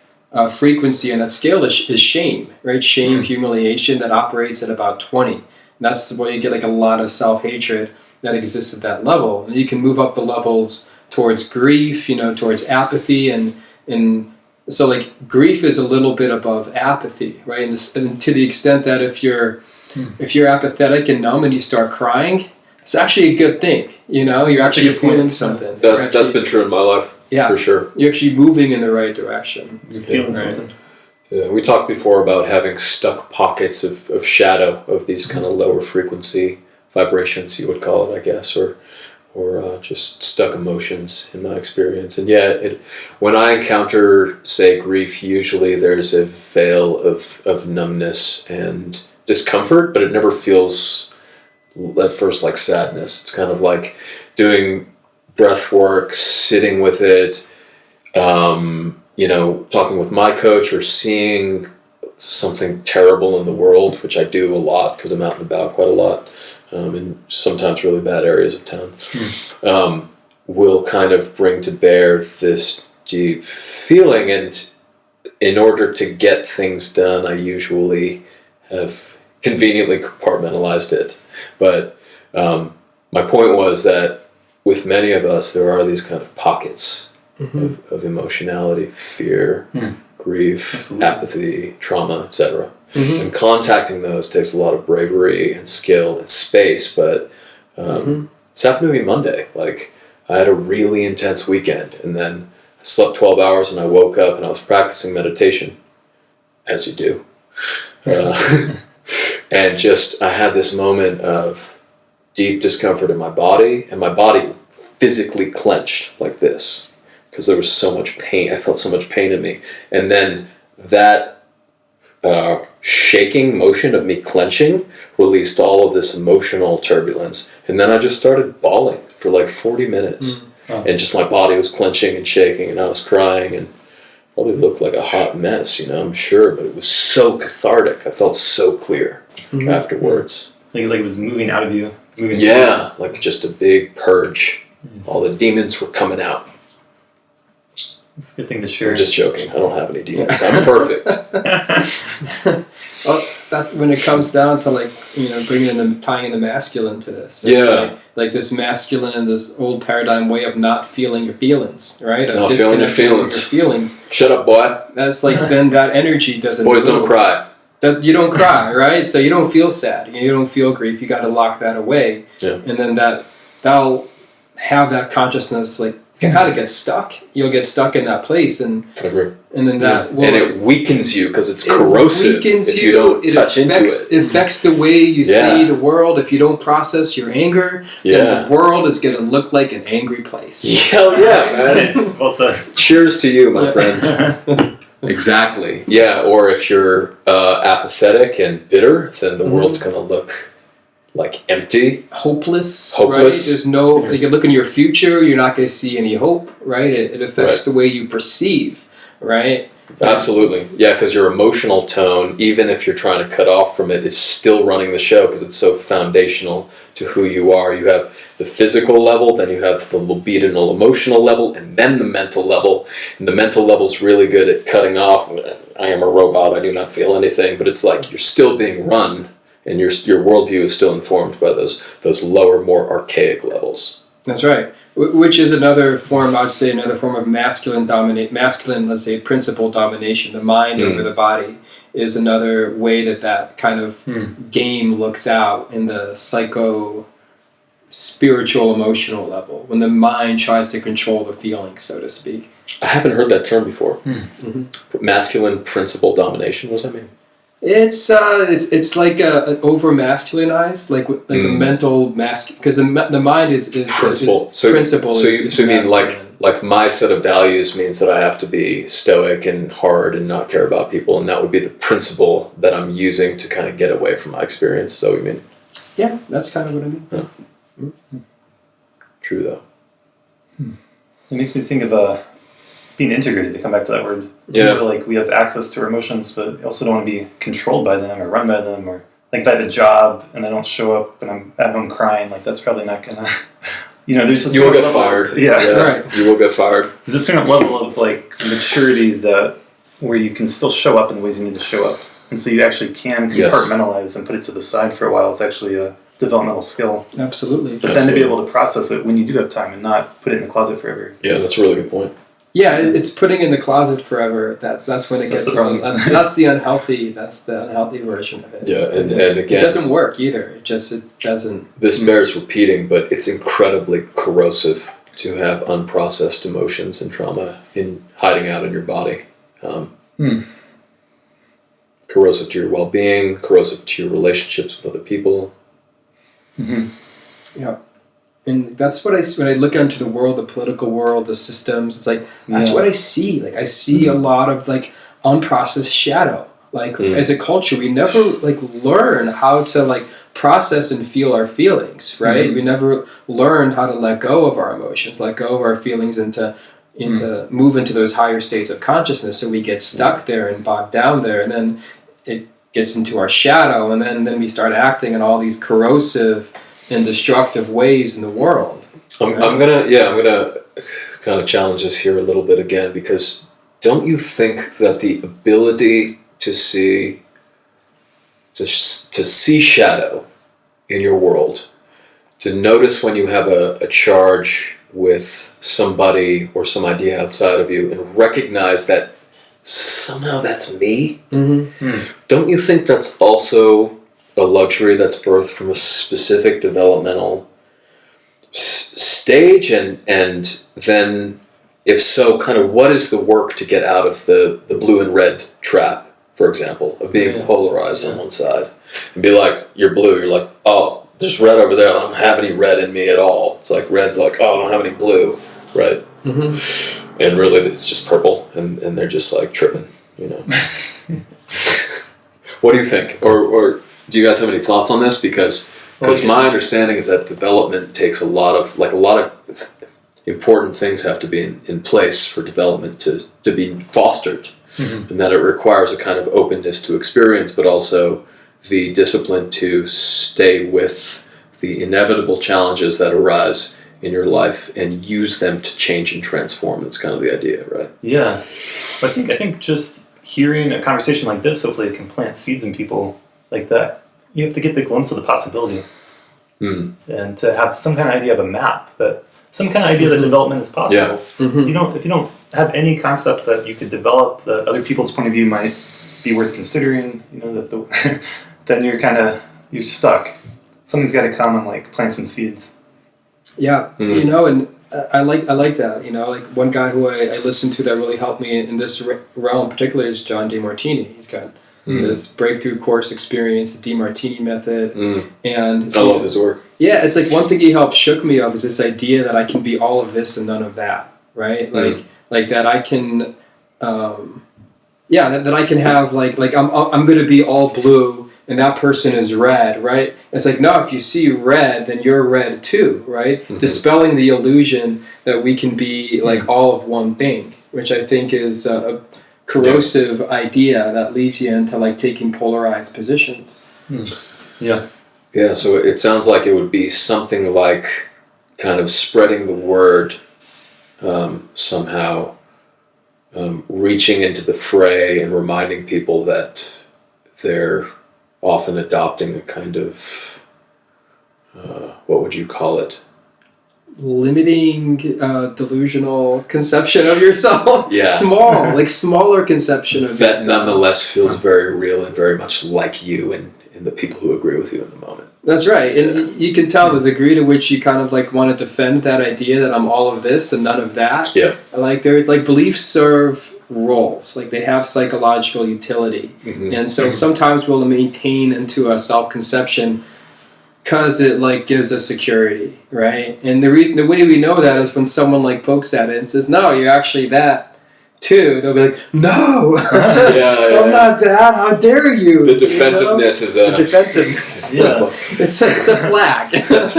Speaker 3: frequency on that scale is shame, right? Shame, humiliation, that operates at about 20. And that's where you get like a lot of self-hatred that exists at that level. And you can move up the levels towards grief, you know, towards apathy, and so like grief is a little bit above apathy, right? And to the extent that if you're apathetic and numb and you start crying, it's actually a good thing, you know. You're actually feeling something.
Speaker 2: That's been true in my life, for sure.
Speaker 3: You're actually moving in the right direction.
Speaker 1: You're feeling something.
Speaker 2: Yeah, we talked before about having stuck pockets of shadow, of these kind of lower frequency vibrations, you would call it, I guess, or just stuck emotions in my experience. And when I encounter, say, grief, usually there's a veil of numbness and discomfort, but it never feels at first like sadness. It's kind of like doing breath work, sitting with it, you know, talking with my coach or seeing something terrible in the world, which I do a lot because I'm out and about quite a lot, in sometimes really bad areas of town, will kind of bring to bear this deep feeling. And in order to get things done, I usually have conveniently compartmentalized it. But my point was that with many of us, there are these kind of pockets of emotionality, fear, grief,
Speaker 1: Absolutely.
Speaker 2: apathy, trauma, etc. And contacting those takes a lot of bravery and skill and space. But it's happened to me Monday. Like, I had a really intense weekend, and then I slept 12 hours, and I woke up and I was practicing meditation, as you do. And just, I had this moment of deep discomfort in my body, and my body physically clenched like this because there was so much pain. I felt so much pain in me. And then that shaking motion of me clenching released all of this emotional turbulence. And then I just started bawling for like 40 minutes. And just my body was clenching and shaking, and I was crying, and probably looked like a hot mess, you know, I'm sure, but it was so cathartic. I felt so clear afterwards.
Speaker 1: Like it was moving out of you.
Speaker 2: Yeah, like just a big purge. Nice. All the demons were coming out.
Speaker 1: It's a good thing to share.
Speaker 2: I'm just joking. I don't have any demons. I'm perfect.
Speaker 3: Well, that's when it comes down to, like, you know, tying in the masculine to this.
Speaker 2: It's
Speaker 3: like this masculine, this old paradigm way of not feeling your feelings, right? Of
Speaker 2: not feeling your feelings. Shut up, boy.
Speaker 3: That's like, then that energy doesn't.
Speaker 2: Boys don't cry.
Speaker 3: You don't cry, right? So you don't feel sad. You don't feel grief. You got to lock that away.
Speaker 2: Yeah.
Speaker 3: And then that'll have that consciousness, like, how to get stuck. You'll get stuck in that place, and
Speaker 2: I agree.
Speaker 3: And then that
Speaker 2: and it weakens you because it's corrosive.
Speaker 3: It weakens
Speaker 2: if you don't touch into it.
Speaker 3: It affects the way you see the world. If you don't process your anger, then the world is going to look like an angry place.
Speaker 2: Hell yeah, man.
Speaker 1: Well said.
Speaker 2: Cheers to you, my friend. Exactly. Yeah, or if you're apathetic and bitter, then the world's going to look like empty.
Speaker 3: Hopeless. Right? There's no, you look in your future, you're not going to see any hope, right? It affects the way you perceive, right?
Speaker 2: Absolutely. Yeah, because your emotional tone, even if you're trying to cut off from it, is still running the show because it's so foundational to who you are. You have the physical level, then you have the libidinal emotional level, and then the mental level. And the mental level's really good at cutting off. I am a robot, I do not feel anything, but it's like you're still being run, and your worldview is still informed by those lower, more archaic levels.
Speaker 3: That's right. Which is another form, I would say, another form of masculine, let's say, principle domination. The mind over the body is another way that kind of game looks out in the spiritual, emotional level, when the mind tries to control the feelings, so to speak.
Speaker 2: I haven't heard that term before. Masculine principle domination, what does that mean?
Speaker 3: It's like an over masculinized, like a mental because the mind is
Speaker 2: principle.
Speaker 3: Principle.
Speaker 2: So you mean like my set of values means that I have to be stoic and hard and not care about people, and that would be the principle that I'm using to kind of get away from my experience. Is that what you mean?
Speaker 3: Yeah, that's kind of what I mean.
Speaker 2: Yeah. True though.
Speaker 1: It makes me think of being integrated, to come back to that word.
Speaker 2: Yeah.
Speaker 1: Like, we have access to our emotions, but we also don't want to be controlled by them or run by them. Or, like, if I have a job and I don't show up and I'm at home crying, like, that's probably not going to, there's just...
Speaker 2: You will get fired.
Speaker 3: Right.
Speaker 2: You will get fired.
Speaker 1: There's a certain level of, like, maturity where you can still show up in the ways you need to show up. And so you actually can compartmentalize and put it to the side for a while. It's actually a developmental skill.
Speaker 3: Absolutely.
Speaker 1: But then to be able to process it when you do have time and not put it in the closet forever.
Speaker 2: Yeah, that's a really good point.
Speaker 3: Yeah, it's putting in the closet forever. That's when it gets the problem. That's the unhealthy. That's the unhealthy version of it.
Speaker 2: Yeah, and again,
Speaker 3: it doesn't work either. It doesn't.
Speaker 2: This bears repeating, but it's incredibly corrosive to have unprocessed emotions and trauma hiding out in your body. Corrosive to your well-being, corrosive to your relationships with other people.
Speaker 3: Yeah. And that's what when I look into the world, the political world, the systems, it's like, that's what I see. Like, I see a lot of, like, unprocessed shadow. Like, as a culture, we never, like, learn how to, like, process and feel our feelings, right? We never learned how to let go of our emotions, let go of our feelings, and to move into those higher states of consciousness. So we get stuck there and bogged down there. And then it gets into our shadow, and then we start acting in all these corrosive and destructive ways in the world.
Speaker 2: I'm gonna kind of challenge this here a little bit again, because don't you think that the ability to see shadow in your world, to notice when you have a charge with somebody or some idea outside of you, and recognize that somehow that's me? Don't you think that's also a luxury that's birthed from a specific developmental stage? And then, if so, kind of what is the work to get out of the blue and red trap, for example, of being polarized on one side? And be like, you're blue, you're like, oh, there's red over there, I don't have any red in me at all. It's like red's like, oh, I don't have any blue, right? And really it's just purple, and they're just like tripping, you know. What do you think? Or do you guys have any thoughts on this? Because my understanding is that development takes a lot of important things have to be in place for development to be fostered, and that it requires a kind of openness to experience, but also the discipline to stay with the inevitable challenges that arise in your life and use them to change and transform. That's kind of the idea, right?
Speaker 1: Yeah. I think just hearing a conversation like this, hopefully it can plant seeds in people like that. You have to get the glimpse of the possibility. And to have some kind of idea of a map, some kind of idea that development is possible. If you don't have any concept that you could develop, that other people's point of view might be worth considering, you know, that then you're stuck. Something's got to come and like plant some seeds.
Speaker 3: Yeah, you know, and I like that. You know, like one guy who I listened to that really helped me in this realm, particularly, is John D Martini. He's got this breakthrough course experience, the D Martini method, and
Speaker 2: I love his work.
Speaker 3: Yeah, it's like one thing he helped shook me up is this idea that I can be all of this and none of that, right? Like that I can, that I can have like I'm going to be all blue and that person is red, right? It's like, no, if you see red, then you're red too, right? Dispelling the illusion that we can be like all of one thing, which I think is a corrosive idea that leads you into like taking polarized positions.
Speaker 1: Yeah,
Speaker 2: so it sounds like it would be something like kind of spreading the word, somehow reaching into the fray and reminding people that they're often adopting a kind of, what would you call it?
Speaker 3: Limiting, delusional conception of yourself.
Speaker 2: Yeah.
Speaker 3: Smaller conception of
Speaker 2: that
Speaker 3: yourself.
Speaker 2: nonetheless feels very real and very much like you and the people who agree with you in the moment.
Speaker 3: That's right. And you can tell the degree to which you kind of like want to defend that idea that I'm all of this and none of that.
Speaker 2: Yeah.
Speaker 3: Like there's like beliefs serve roles, like they have psychological utility. And so sometimes we'll maintain into a self-conception because it like gives us security, right? And the way we know that is when someone like pokes at it and says, no, you're actually that too. They'll be like, no, I'm not that, how dare you?
Speaker 2: The defensiveness is
Speaker 3: the defensiveness. It's a flag. It's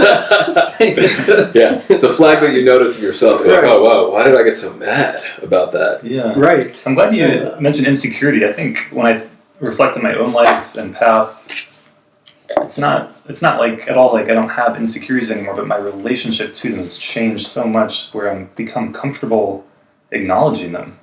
Speaker 2: a flag that you notice in yourself. You're like, oh wow, why did I get so mad about that?
Speaker 1: Yeah.
Speaker 3: Right.
Speaker 1: I'm glad you mentioned insecurity. I think when I reflect on my own life and path, it's not like at all like I don't have insecurities anymore, but my relationship to them has changed so much where I'm become comfortable acknowledging them.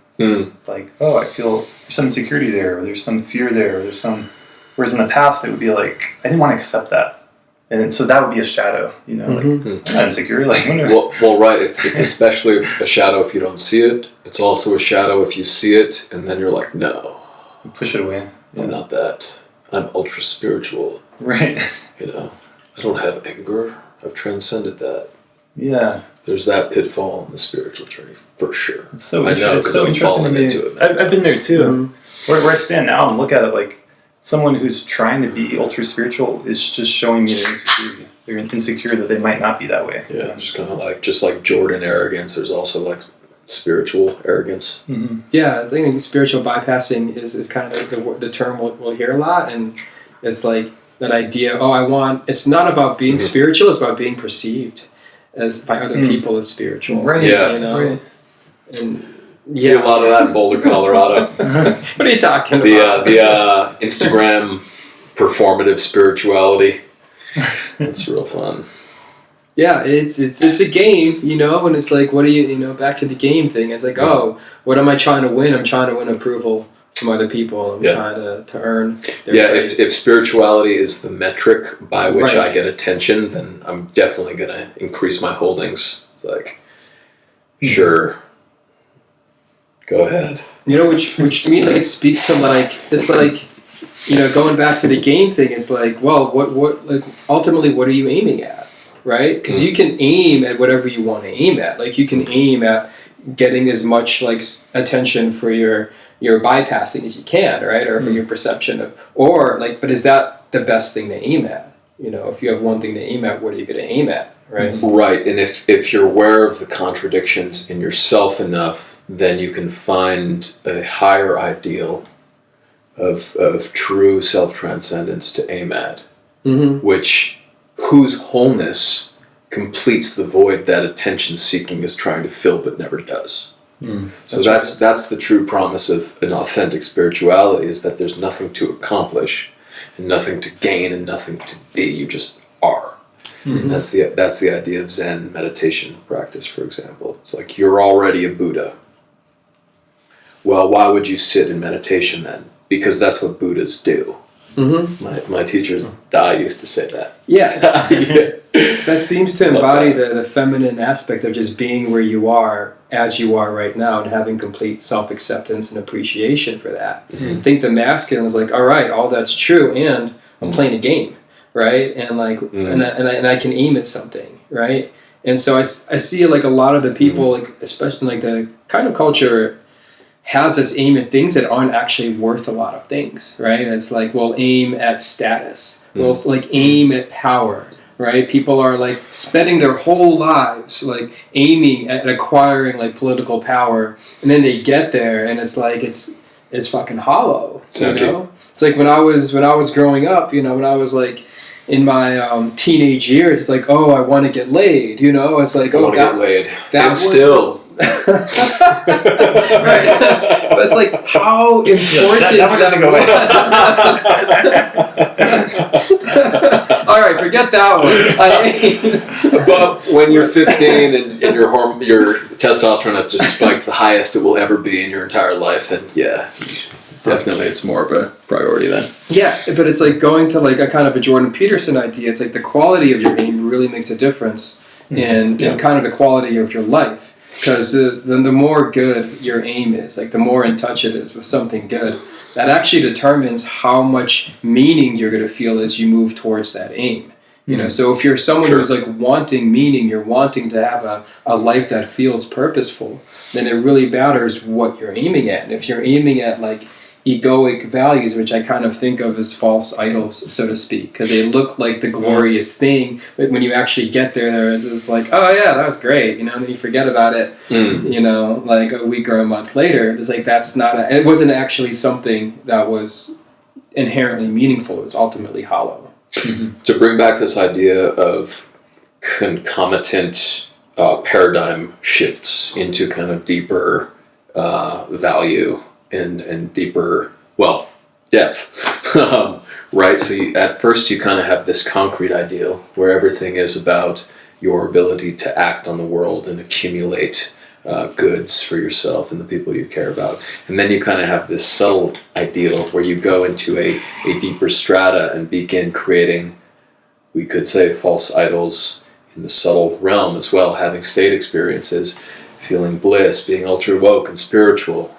Speaker 1: Like, oh, I feel there's some insecurity there, or there's some fear there, or there's some... Whereas in the past, it would be like, I didn't want to accept that. And so that would be a shadow, you know, like, I'm not insecure. Like,
Speaker 2: well, right, it's especially a shadow if you don't see it. It's also a shadow if you see it, and then you're like, no.
Speaker 1: You push it away.
Speaker 2: I'm not that. I'm ultra-spiritual.
Speaker 1: Right.
Speaker 2: You know, I don't have anger. I've transcended that.
Speaker 1: Yeah.
Speaker 2: There's that pitfall in the spiritual journey, for sure.
Speaker 1: It's so
Speaker 2: interesting
Speaker 1: to me. I've been there too. Where I stand now and look at it like someone who's trying to be ultra-spiritual is just showing me their insecurity. They're insecure that they might not be that way.
Speaker 2: Yeah, just kind of like, just like Jordan arrogance, there's also like spiritual arrogance.
Speaker 3: Yeah, I think spiritual bypassing is kind of like the term we'll hear a lot, and it's like that idea, it's not about being spiritual, it's about being perceived as by other people as spiritual.
Speaker 1: Right.
Speaker 2: Yeah.
Speaker 3: You know?
Speaker 1: Right.
Speaker 3: And
Speaker 2: See a lot of that in Boulder, Colorado.
Speaker 3: What are you talking about?
Speaker 2: The Instagram performative spirituality. It's real fun.
Speaker 3: Yeah, it's a game, and it's like, what do you, back to the game thing. It's like, oh, what am I trying to win? I'm trying to win approval from other people. I'm trying to earn their praise.
Speaker 2: If spirituality is the metric by which I get attention, then I'm definitely going to increase my holdings. It's like, sure, go ahead.
Speaker 3: Which to me, like, speaks to, like, it's like, going back to the game thing, it's like, well, what like, ultimately, what are you aiming at, right? Because you can aim at whatever you want to aim at. Like, you can aim at getting as much, like, attention for your bypassing as you can, right? Or for your perception of, or, like, but is that the best thing to aim at? If you have one thing to aim at, what are you going to aim at, right?
Speaker 2: Right, and if you're aware of the contradictions in yourself enough, then you can find a higher ideal of true self-transcendence to aim at, whose wholeness completes the void that attention-seeking is trying to fill but never does. So that's the true promise of an authentic spirituality, is that there's nothing to accomplish and nothing to gain and nothing to be. You just are. That's the idea of Zen meditation practice, for example. It's like, you're already a Buddha. Well, why would you sit in meditation then? Because that's what Buddhas do. My teacher Dai used to say that.
Speaker 3: Yes. That seems to embody the feminine aspect of just being where you are, as you are right now, and having complete self-acceptance and appreciation for that. I think the masculine is like, all right, all that's true, and I'm playing a game, right? And like, and I can aim at something, right? And so I see, like, a lot of the people, like, especially like the kind of culture has us aim at things that aren't actually worth a lot of things, right? It's like, we'll aim at status. We'll, like, aim at power, right? People are, like, spending their whole lives, like, aiming at acquiring, like, political power, and then they get there, and it's like, it's fucking hollow, It's like when I was growing up, when I was, like, in my teenage years, it's like, oh, I want to get laid, It's like, oh,
Speaker 2: get laid.
Speaker 3: That
Speaker 2: and still.
Speaker 3: Right. But it's like, how important
Speaker 1: that doesn't go away.
Speaker 3: All right, forget that one.
Speaker 2: But when you're 15 and your testosterone has just spiked the highest it will ever be in your entire life, then definitely it's more of a priority then.
Speaker 3: Yeah, but it's like going to, like, a kind of a Jordan Peterson idea. It's like the quality of your aim really makes a difference in kind of the quality of your life. Because the more good your aim is, like, the more in touch it is with something good, that actually determines how much meaning you're going to feel as you move towards that aim. So if you're someone who's, like, wanting meaning, you're wanting to have a life that feels purposeful, then it really matters what you're aiming at. And if you're aiming at, like, egoic values, which I kind of think of as false idols, so to speak, because they look like the glorious thing, but when you actually get there, it's just like, oh yeah, that was great, and then you forget about it, like a week or a month later. It's like, it wasn't actually something that was inherently meaningful. It was ultimately hollow.
Speaker 2: To bring back this idea of concomitant paradigm shifts into kind of deeper value and deeper, depth, right? So at first you kind of have this concrete ideal where everything is about your ability to act on the world and accumulate goods for yourself and the people you care about. And then you kind of have this subtle ideal where you go into a deeper strata and begin creating, we could say, false idols in the subtle realm as well, having state experiences, feeling bliss, being ultra woke and spiritual,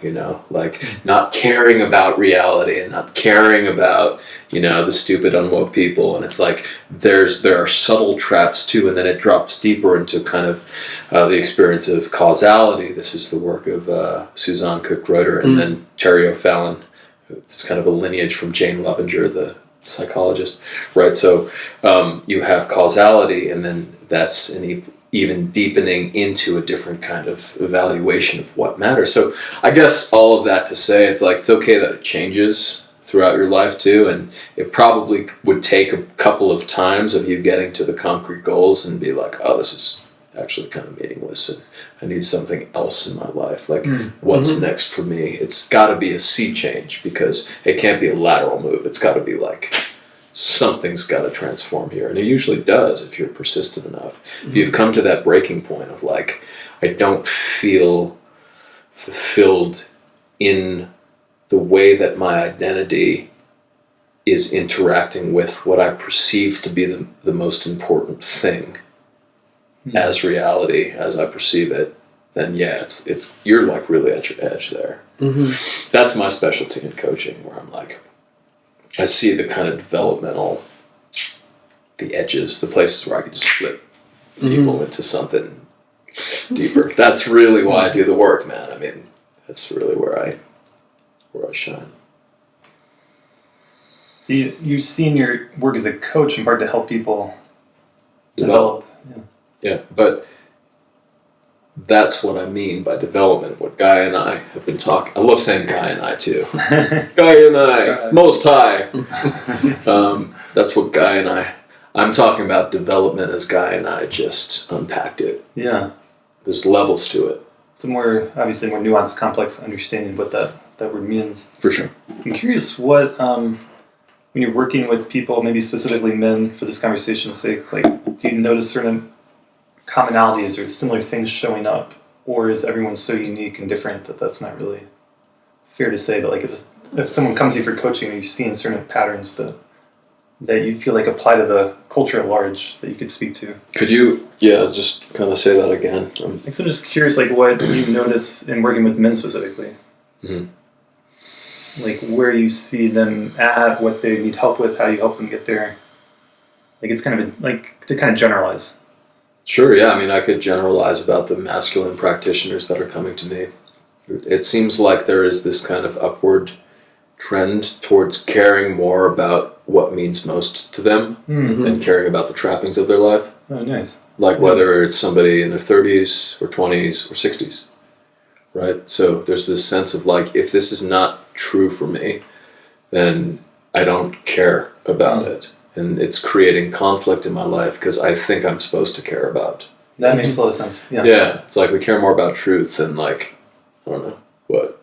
Speaker 2: like not caring about reality and not caring about, the stupid unwoke people. And it's like there are subtle traps too, and then it drops deeper into kind of the experience of causality. This is the work of Suzanne Cook-Reuter and then Terry O'Fallon. It's kind of a lineage from Jane Lovinger, the psychologist, right? So you have causality, and then that's an even deepening into a different kind of evaluation of what matters. So I guess all of that to say, it's like, it's okay that it changes throughout your life too, and it probably would take a couple of times of you getting to the concrete goals and be like, oh, this is actually kind of meaningless, and I need something else in my life. Like, what's next for me? It's got to be a sea change, because it can't be a lateral move. It's got to be like, something's got to transform here. And it usually does if you're persistent enough. If you've come to that breaking point of like, I don't feel fulfilled in the way that my identity is interacting with what I perceive to be the most important thing as reality, as I perceive it, then yeah, it's you're like really at your edge there. That's my specialty in coaching, where I'm like, I see the kind of developmental, the edges, the places where I can just flip people into something deeper. That's really why I do the work, man. I mean, that's really where I shine.
Speaker 1: So you've seen your work as a coach in part to help people develop.
Speaker 2: Yeah, but that's what I mean by development. What Guy and I have been talking. I love saying Guy and I too. Guy and I, most high. That's what Guy and I'm talking about development as Guy and I just unpacked it.
Speaker 1: Yeah.
Speaker 2: There's levels to it.
Speaker 1: It's obviously more nuanced, complex understanding of what that word means.
Speaker 2: For sure.
Speaker 1: I'm curious what, when you're working with people, maybe specifically men for this conversation's sake, like, do you notice certain commonalities or similar things showing up, or is everyone so unique and different that that's not really fair to say? But like, if someone comes to you for coaching, are you seeing certain patterns that you feel like apply to the culture at large that you could speak to?
Speaker 2: Could you, just kind of say that again?
Speaker 1: I'm just curious, like, what you notice in working with men specifically. Like, where you see them at, what they need help with, how you help them get there. Like, it's kind of to kind of generalize.
Speaker 2: Sure, yeah. I mean, I could generalize about the masculine practitioners that are coming to me. It seems like there is this kind of upward trend towards caring more about what means most to them and caring about the trappings of their life.
Speaker 1: Oh, nice.
Speaker 2: Like whether it's somebody in their 30s or 20s or 60s, right? So there's this sense of like, if this is not true for me, then I don't care about it. And it's creating conflict in my life because I think I'm supposed to care about.
Speaker 1: That makes a lot of sense. Yeah.
Speaker 2: Yeah. It's like we care more about truth than like, I don't know, what?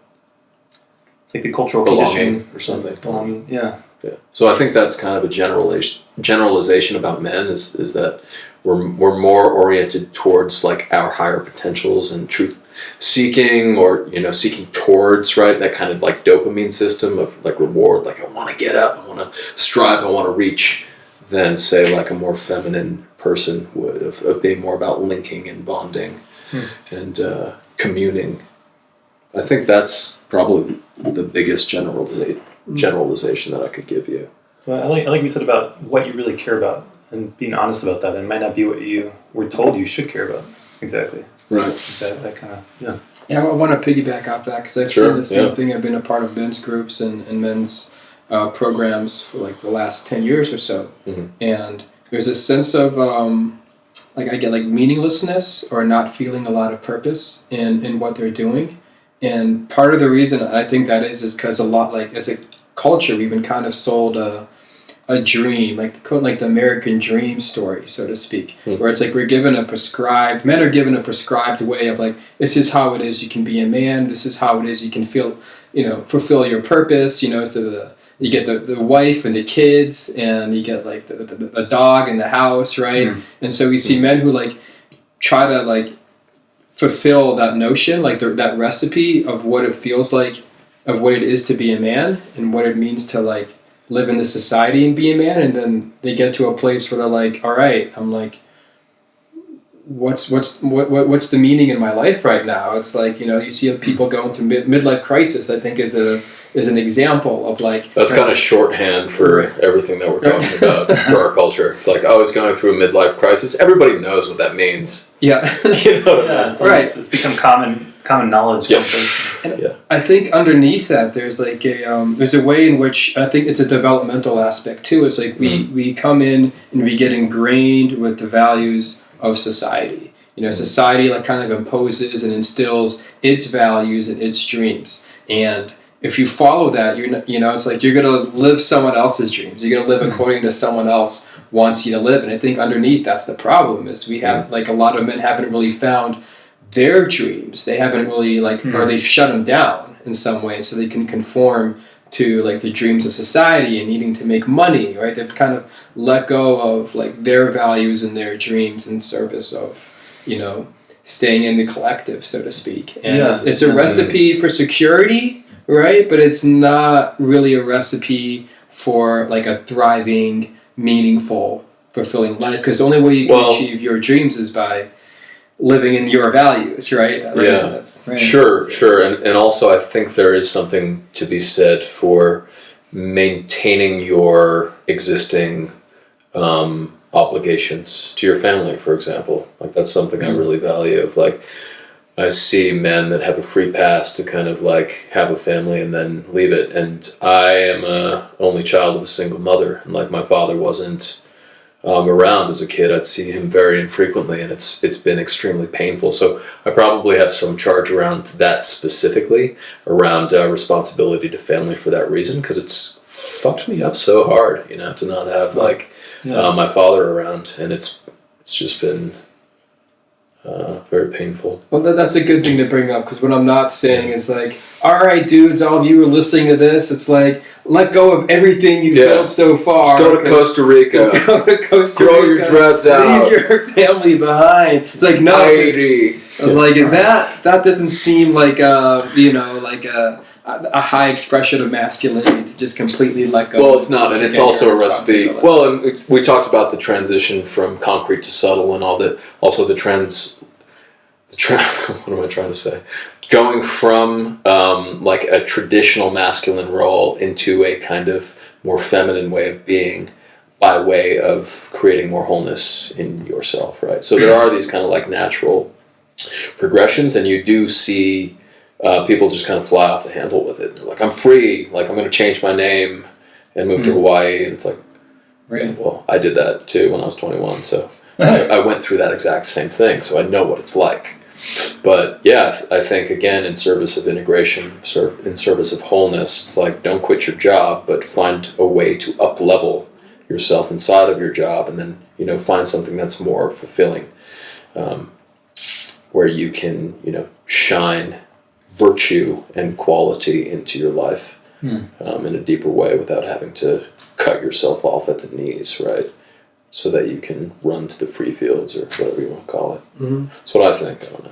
Speaker 1: It's like the cultural
Speaker 2: belonging or something.
Speaker 1: Belonging, yeah.
Speaker 2: Yeah. So I think that's kind of a generalization about men is that we're more oriented towards like our higher potentials and truth seeking, or seeking towards, right, that kind of like dopamine system of like reward, like I want to get up, I want to strive, I want to reach, than say like a more feminine person would of being more about linking and bonding and communing. I think that's probably the biggest generalization that I could give you.
Speaker 1: Well, I like what you said about what you really care about and being honest about that. It might not be what you were told you should care about. Exactly.
Speaker 2: Right.
Speaker 1: That kind of, yeah.
Speaker 3: Yeah, I want to piggyback off that because I've seen the same thing. I've been a part of men's groups and men's programs for like the last 10 years or so. And there's a sense of, like I get like meaninglessness or not feeling a lot of purpose in what they're doing. And part of the reason I think that is because a lot, like as a culture, we've been kind of sold a dream, like the American dream story, so to speak, where it's like men are given a prescribed way of like, this is how it is you can be a man, this is how it is you can fulfill your purpose, so you get the wife and the kids, and you get like the dog in the house, right? And so we see men who like try to like fulfill that notion, like that recipe of what it feels like, of what it is to be a man and what it means to like live in this society and be a man, and then they get to a place where they're like, all right, I'm like, what's the meaning in my life right now? It's like, you see people go into midlife crisis, I think is an example of like...
Speaker 2: That's kind of shorthand for everything that we're talking about for our culture. It's like, he's going through a midlife crisis. Everybody knows what that means.
Speaker 3: Yeah.
Speaker 1: It's become common knowledge.
Speaker 3: I think underneath that there's like there's a way in which I think it's a developmental aspect too. It's like we come in and we get ingrained with the values of society. Society like kind of imposes and instills its values and its dreams. And if you follow that, it's like you're going to live someone else's dreams. You're going to live according to someone else wants you to live. And I think underneath that's the problem is we have like a lot of men haven't really found their dreams. They haven't really or they've shut them down in some way so they can conform to like the dreams of society and needing to make money, right? They've kind of let go of like their values and their dreams in service of, you know, staying in the collective, so to speak. And it's a recipe for security, right? But it's not really a recipe for like a thriving, meaningful, fulfilling life. Because the only way you can achieve your dreams is by living in your values, right? That's right.
Speaker 2: Sure. And also I think there is something to be said for maintaining your existing obligations to your family, for example. Like that's something I really value. Of like, I see men that have a free pass to kind of like have a family and then leave it. And I am a only child of a single mother, and like my father wasn't around as a kid. I'd see him very infrequently, and it's been extremely painful. So I probably have some charge around that specifically, around responsibility to family for that reason, because it's fucked me up so hard, you know, to not have like my father around, and it's just been very painful.
Speaker 3: Well, that's a good thing to bring up, because what I'm not saying is like, all right, dudes, all of you are listening to this. It's like, let go of everything you've built so far.
Speaker 2: Just go to Costa Rica. Throw your dreads out.
Speaker 3: Leave your family behind. It's like, no. Like, is that doesn't seem like a high expression of masculinity to just completely let go.
Speaker 2: Well, it's not, and it's also a recipe. Well, and we talked about the transition from concrete to subtle, and all that. Also, what am I trying to say? Going from like a traditional masculine role into a kind of more feminine way of being, by way of creating more wholeness in yourself, right? So there are these kind of like natural progressions, and you do see people just kind of fly off the handle with it. They're like, I'm free, like I'm going to change my name and move to Hawaii. And it's like, well, I did that too when I was 21. So I went through that exact same thing. So I know what it's like. But yeah, I think again, in service of integration, in service of wholeness, it's like, don't quit your job, but find a way to up-level yourself inside of your job, and then, you know, find something that's more fulfilling, where you can, you know, shine virtue and quality into your life in a deeper way without having to cut yourself off at the knees, right? So that you can run to the free fields, or whatever you want to call it. That's what I think. I don't know.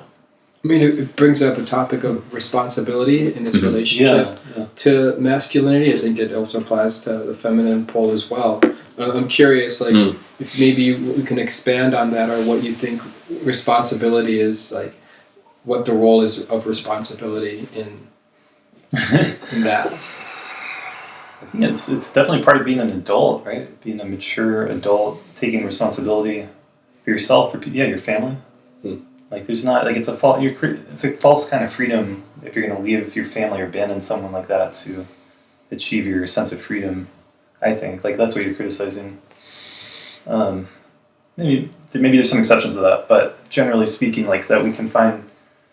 Speaker 3: I mean, it brings up a topic of responsibility in its relationship to masculinity. I think it also applies to the feminine pole as well. I'm curious, like, if maybe we can expand on that, or what you think responsibility is, like, what the role is of responsibility in that.
Speaker 1: I think it's definitely part of being an adult, right? Being a mature adult, taking responsibility for yourself, for your family. Like, there's not, like, it's a false kind of freedom if you're going to leave your family or abandon someone like that to achieve your sense of freedom. I think, like, that's what you're criticizing. Maybe there's some exceptions to that, but generally speaking, like, that we can find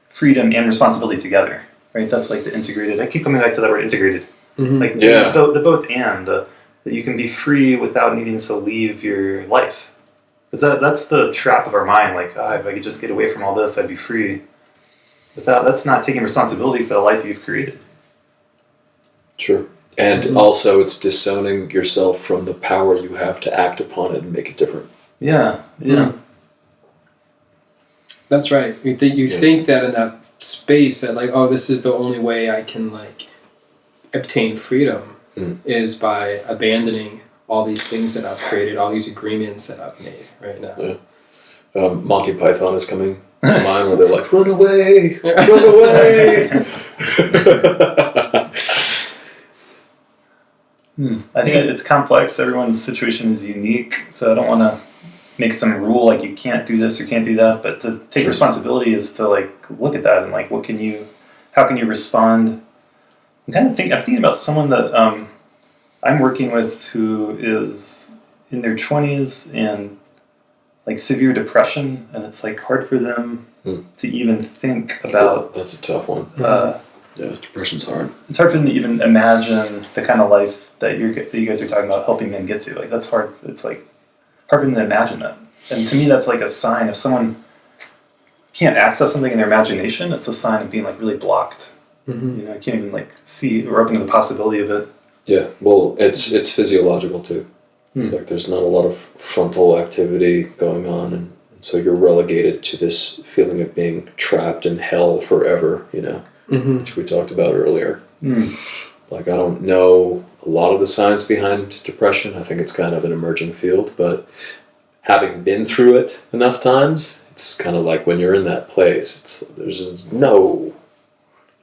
Speaker 1: freedom and responsibility together, right? That's like the integrated. I keep coming back to that word, integrated. Like the both and that you can be free without needing to leave your life. Because that's the trap of our mind. Like, if I could just get away from all this, I'd be free. That's not taking responsibility for the life you've created.
Speaker 2: Sure. And also, it's disowning yourself from the power you have to act upon it and make it different.
Speaker 1: Yeah.
Speaker 3: That's right. You think that in that space that, like, oh, this is the only way I can, like, obtain freedom is by abandoning all these things that I've created, all these agreements that I've made right now.
Speaker 2: Yeah. Monty Python is coming to mind, where they're like, run away, run away.
Speaker 1: I think it's complex. Everyone's situation is unique, so I don't want to make some rule like you can't do this or can't do that, but to take responsibility is to, like, look at that and, like, how can you respond? I'm thinking about someone that I'm working with who is in their 20s and, like, severe depression, and it's, like, hard for them to even think about.
Speaker 2: That's a tough one. Depression's hard.
Speaker 1: It's hard for them to even imagine the kind of life that you guys are talking about helping men get to. Like, that's hard. It's like, hard for them to imagine that. And to me, that's like a sign if someone can't access something in their imagination, it's a sign of being like really blocked.
Speaker 3: Mm-hmm.
Speaker 1: You know, I can't even like see or open to the possibility of it.
Speaker 2: Yeah, well, it's physiological too. It's like there's not a lot of frontal activity going on, and so you're relegated to this feeling of being trapped in hell forever, you know, which we talked about earlier. Like, I don't know a lot of the science behind depression. I think it's kind of an emerging field, but having been through it enough times, it's kind of like when you're in that place,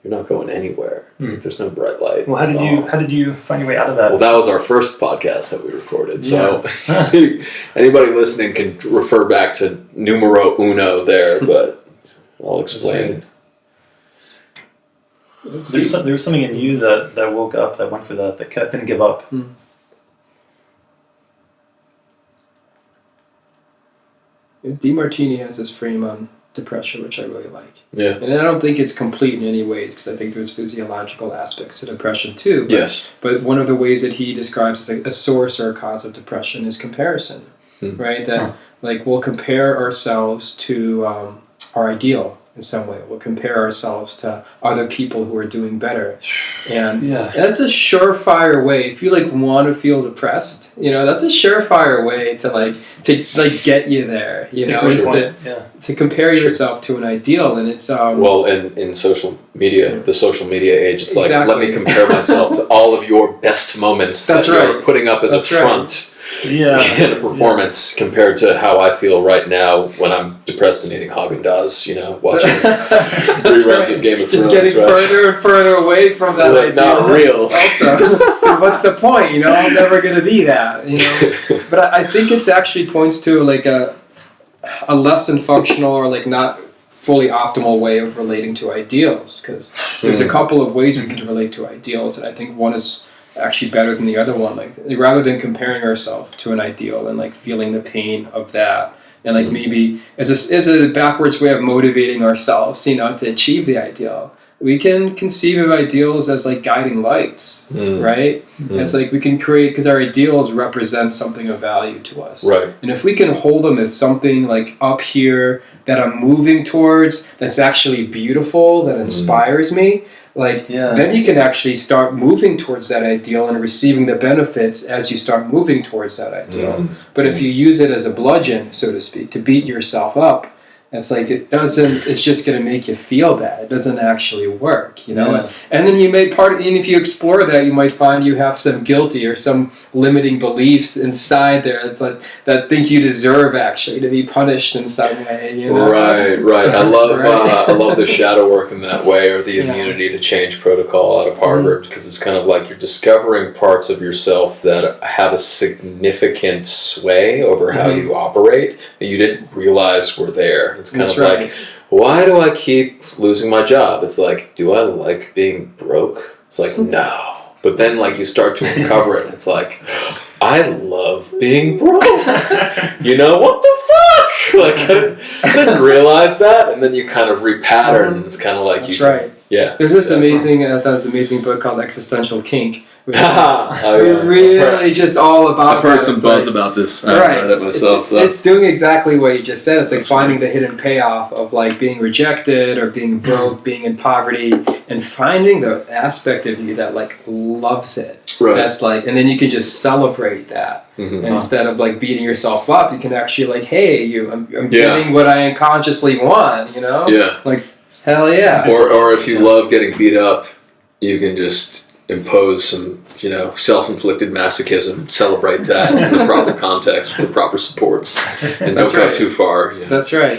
Speaker 2: you're not going anywhere. It's like there's no bright light.
Speaker 1: Well, how did you find your way out of that?
Speaker 2: Well, that was our first podcast that we recorded. So anybody listening can refer back to numero uno there, but I'll explain.
Speaker 1: There was something in you that woke up, that went for that didn't give up.
Speaker 3: D Martini has this frame on depression, which I really like.
Speaker 2: Yeah.
Speaker 3: And I don't think it's complete in any ways, because I think there's physiological aspects to depression too. But,
Speaker 2: Yes.
Speaker 3: But one of the ways that he describes as a source or a cause of depression is comparison, right? That like we'll compare ourselves to our ideal in some way. We'll compare ourselves to other people who are doing better. And that's a surefire way. If you like want to feel depressed, you know, that's a surefire way to get you there. You know, to compare yourself to an ideal, and it's
Speaker 2: well, and in social media, the social media age, it's like, let me compare myself to all of your best moments that you're putting up as a front. In a performance compared to how I feel right now when I'm depressed and eating Haagen-Dazs, you know, watching reruns of Game of Thrones.
Speaker 3: Just getting further and further away from that
Speaker 2: idea. Not real.
Speaker 3: Also, what's the point? You know, I'm never going to be that. You know, but I think it's actually points to like a less than functional or like not fully optimal way of relating to ideals, because there's a couple of ways we can relate to ideals, and I think one is actually better than the other one. Like, rather than comparing ourselves to an ideal and like feeling the pain of that, and like maybe as a backwards way of motivating ourselves, you know, to achieve the ideal, we can conceive of ideals as like guiding lights, right? It's like we can create, because our ideals represent something of value to us,
Speaker 2: right?
Speaker 3: And if we can hold them as something like up here that I'm moving towards, that's actually beautiful, that inspires me, like then you can actually start moving towards that ideal and receiving the benefits as you start moving towards that ideal. But if you use it as a bludgeon, so to speak, to beat yourself up, it's like it's just going to make you feel bad. It doesn't actually work, you know? And then and if you explore that, you might find you have some guilty or some limiting beliefs inside there. It's like that think you deserve actually to be punished in some way, you know? Right.
Speaker 2: I love the shadow work in that way, or the immunity to change protocol out of Harvard, because it's kind of like you're discovering parts of yourself that have a significant sway over how you operate that you didn't realize were there. It's kind of like, why do I keep losing my job? It's like, do I like being broke? It's like, no. But then like you start to uncover it, and it's like, I love being broke. You know, what the fuck? Like, I didn't realize that. And then you kind of repattern, and it's kind of like,
Speaker 3: There's this amazing book called Existential Kink, which is really just all about
Speaker 2: I've heard some buzz about this. I read it myself.
Speaker 3: It's doing exactly what you just said. It's like finding the hidden payoff of like being rejected or being broke, being in poverty, and finding the aspect of you that like loves it.
Speaker 2: Right.
Speaker 3: That's like, and then you can just celebrate that. Instead of like beating yourself up, you can actually like, hey, I'm getting what I unconsciously want, you know? Like, hell yeah.
Speaker 2: Or if you love getting beat up, you can just impose some, you know, self-inflicted masochism and celebrate that in the proper context with the proper supports, and don't go too far. You know.
Speaker 3: That's right.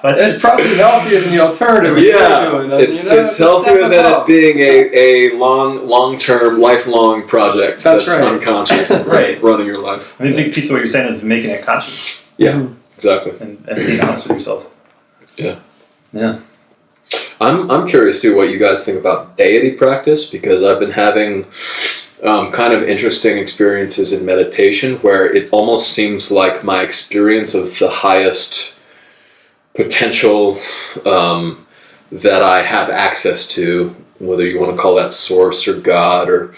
Speaker 3: It's probably healthier than the alternative.
Speaker 2: It's healthier than it being a long-term, lifelong project that's unconscious and running your life.
Speaker 1: I mean, a big piece of what you're saying is making it conscious.
Speaker 2: Yeah, exactly.
Speaker 1: And being honest with yourself. Yeah.
Speaker 2: I'm curious too what you guys think about deity practice, because I've been having kind of interesting experiences in meditation where it almost seems like my experience of the highest potential that I have access to whether you want to call that source or God or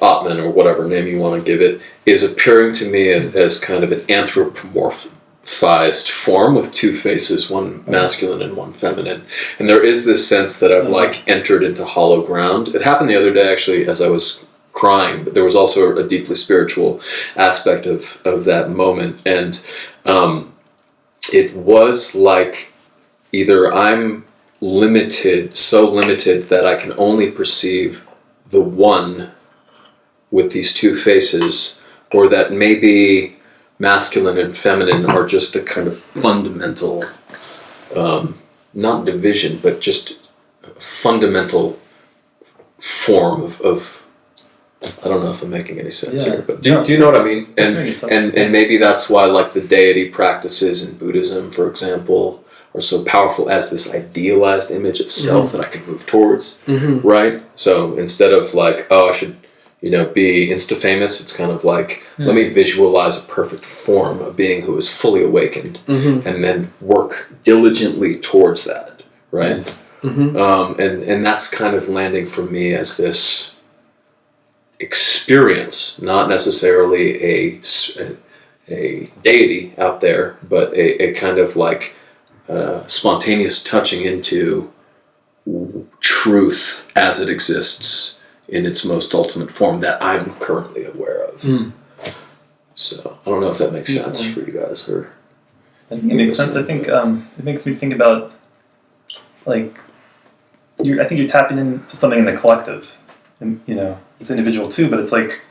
Speaker 2: Atman or whatever name you want to give it, is appearing to me as kind of an anthropomorphized form with two faces, one masculine and one feminine. And there is this sense that I've like entered into hollow ground. It happened the other day actually as I was crying, but there was also a deeply spiritual aspect of that moment. And it was like either I'm so limited that I can only perceive the one with these two faces, or that maybe masculine and feminine are just a kind of fundamental, not division, but just a fundamental form of I don't know if I'm making any sense here, but do you know what I mean? And maybe that's why like the deity practices in Buddhism, for example, are so powerful as this idealized image of self that I can move towards, right? So instead of like, oh, I should, be insta-famous, it's kind of like, let me visualize a perfect form of being who is fully awakened and then work diligently towards that, right? And that's kind of landing for me as this experience, not necessarily a deity out there, but a kind of like spontaneous touching into truth as it exists in its most ultimate form that I'm currently aware of. So I don't know if that makes sense for you guys. Or
Speaker 1: I think it makes sense. I think it makes me think about like I think you're tapping into something in the collective, and it's individual too, but it's like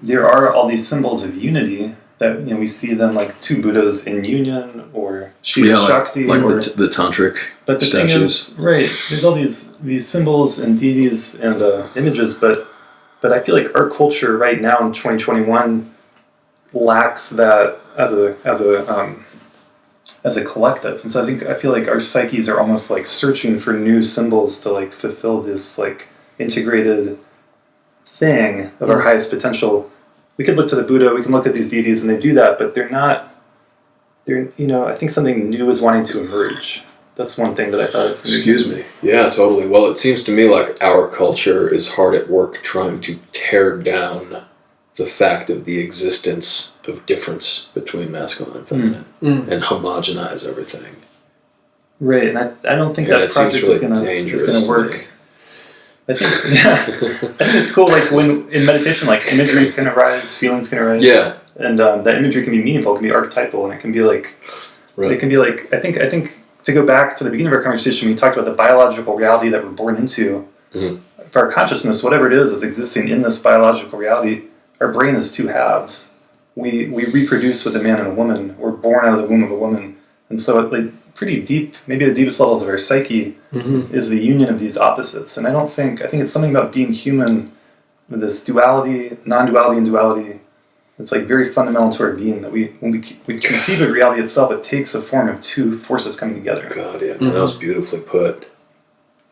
Speaker 1: there are all these symbols of unity that we see them like two Buddhas in union, or Shiva Shakti,
Speaker 2: like
Speaker 1: or
Speaker 2: the tantric
Speaker 1: but the
Speaker 2: statues.
Speaker 1: Thing is, there's all these symbols and deities and images, but I feel like our culture right now in 2021 lacks that as a collective, and so I feel like our psyches are almost like searching for new symbols to like fulfill this like integrated thing of our highest potential. We could look to the Buddha, we can look at these deities, and they do that, but I think something new is wanting to emerge. That's one thing that I thought of.
Speaker 2: Excuse me. Yeah, totally. Well, it seems to me like our culture is hard at work trying to tear down the fact of the existence of difference between masculine and feminine and homogenize everything.
Speaker 1: Right, and I don't think that project is going to work. I think it's cool. Like when in meditation, like imagery can arise, feelings can arise.
Speaker 2: Yeah,
Speaker 1: and that imagery can be meaningful, it can be archetypal, and it can be like, it can be like. I think to go back to the beginning of our conversation, we talked about the biological reality that we're born into. For our consciousness, whatever it is existing in this biological reality. Our brain is two halves. We reproduce with a man and a woman. We're born out of the womb of a woman, and so like pretty deep, maybe the deepest levels of our psyche is the union of these opposites. And I think it's something about being human with this duality, non-duality and duality. It's like very fundamental to our being that when we conceive of reality itself, it takes a form of two forces coming together.
Speaker 2: God, yeah, that was beautifully put.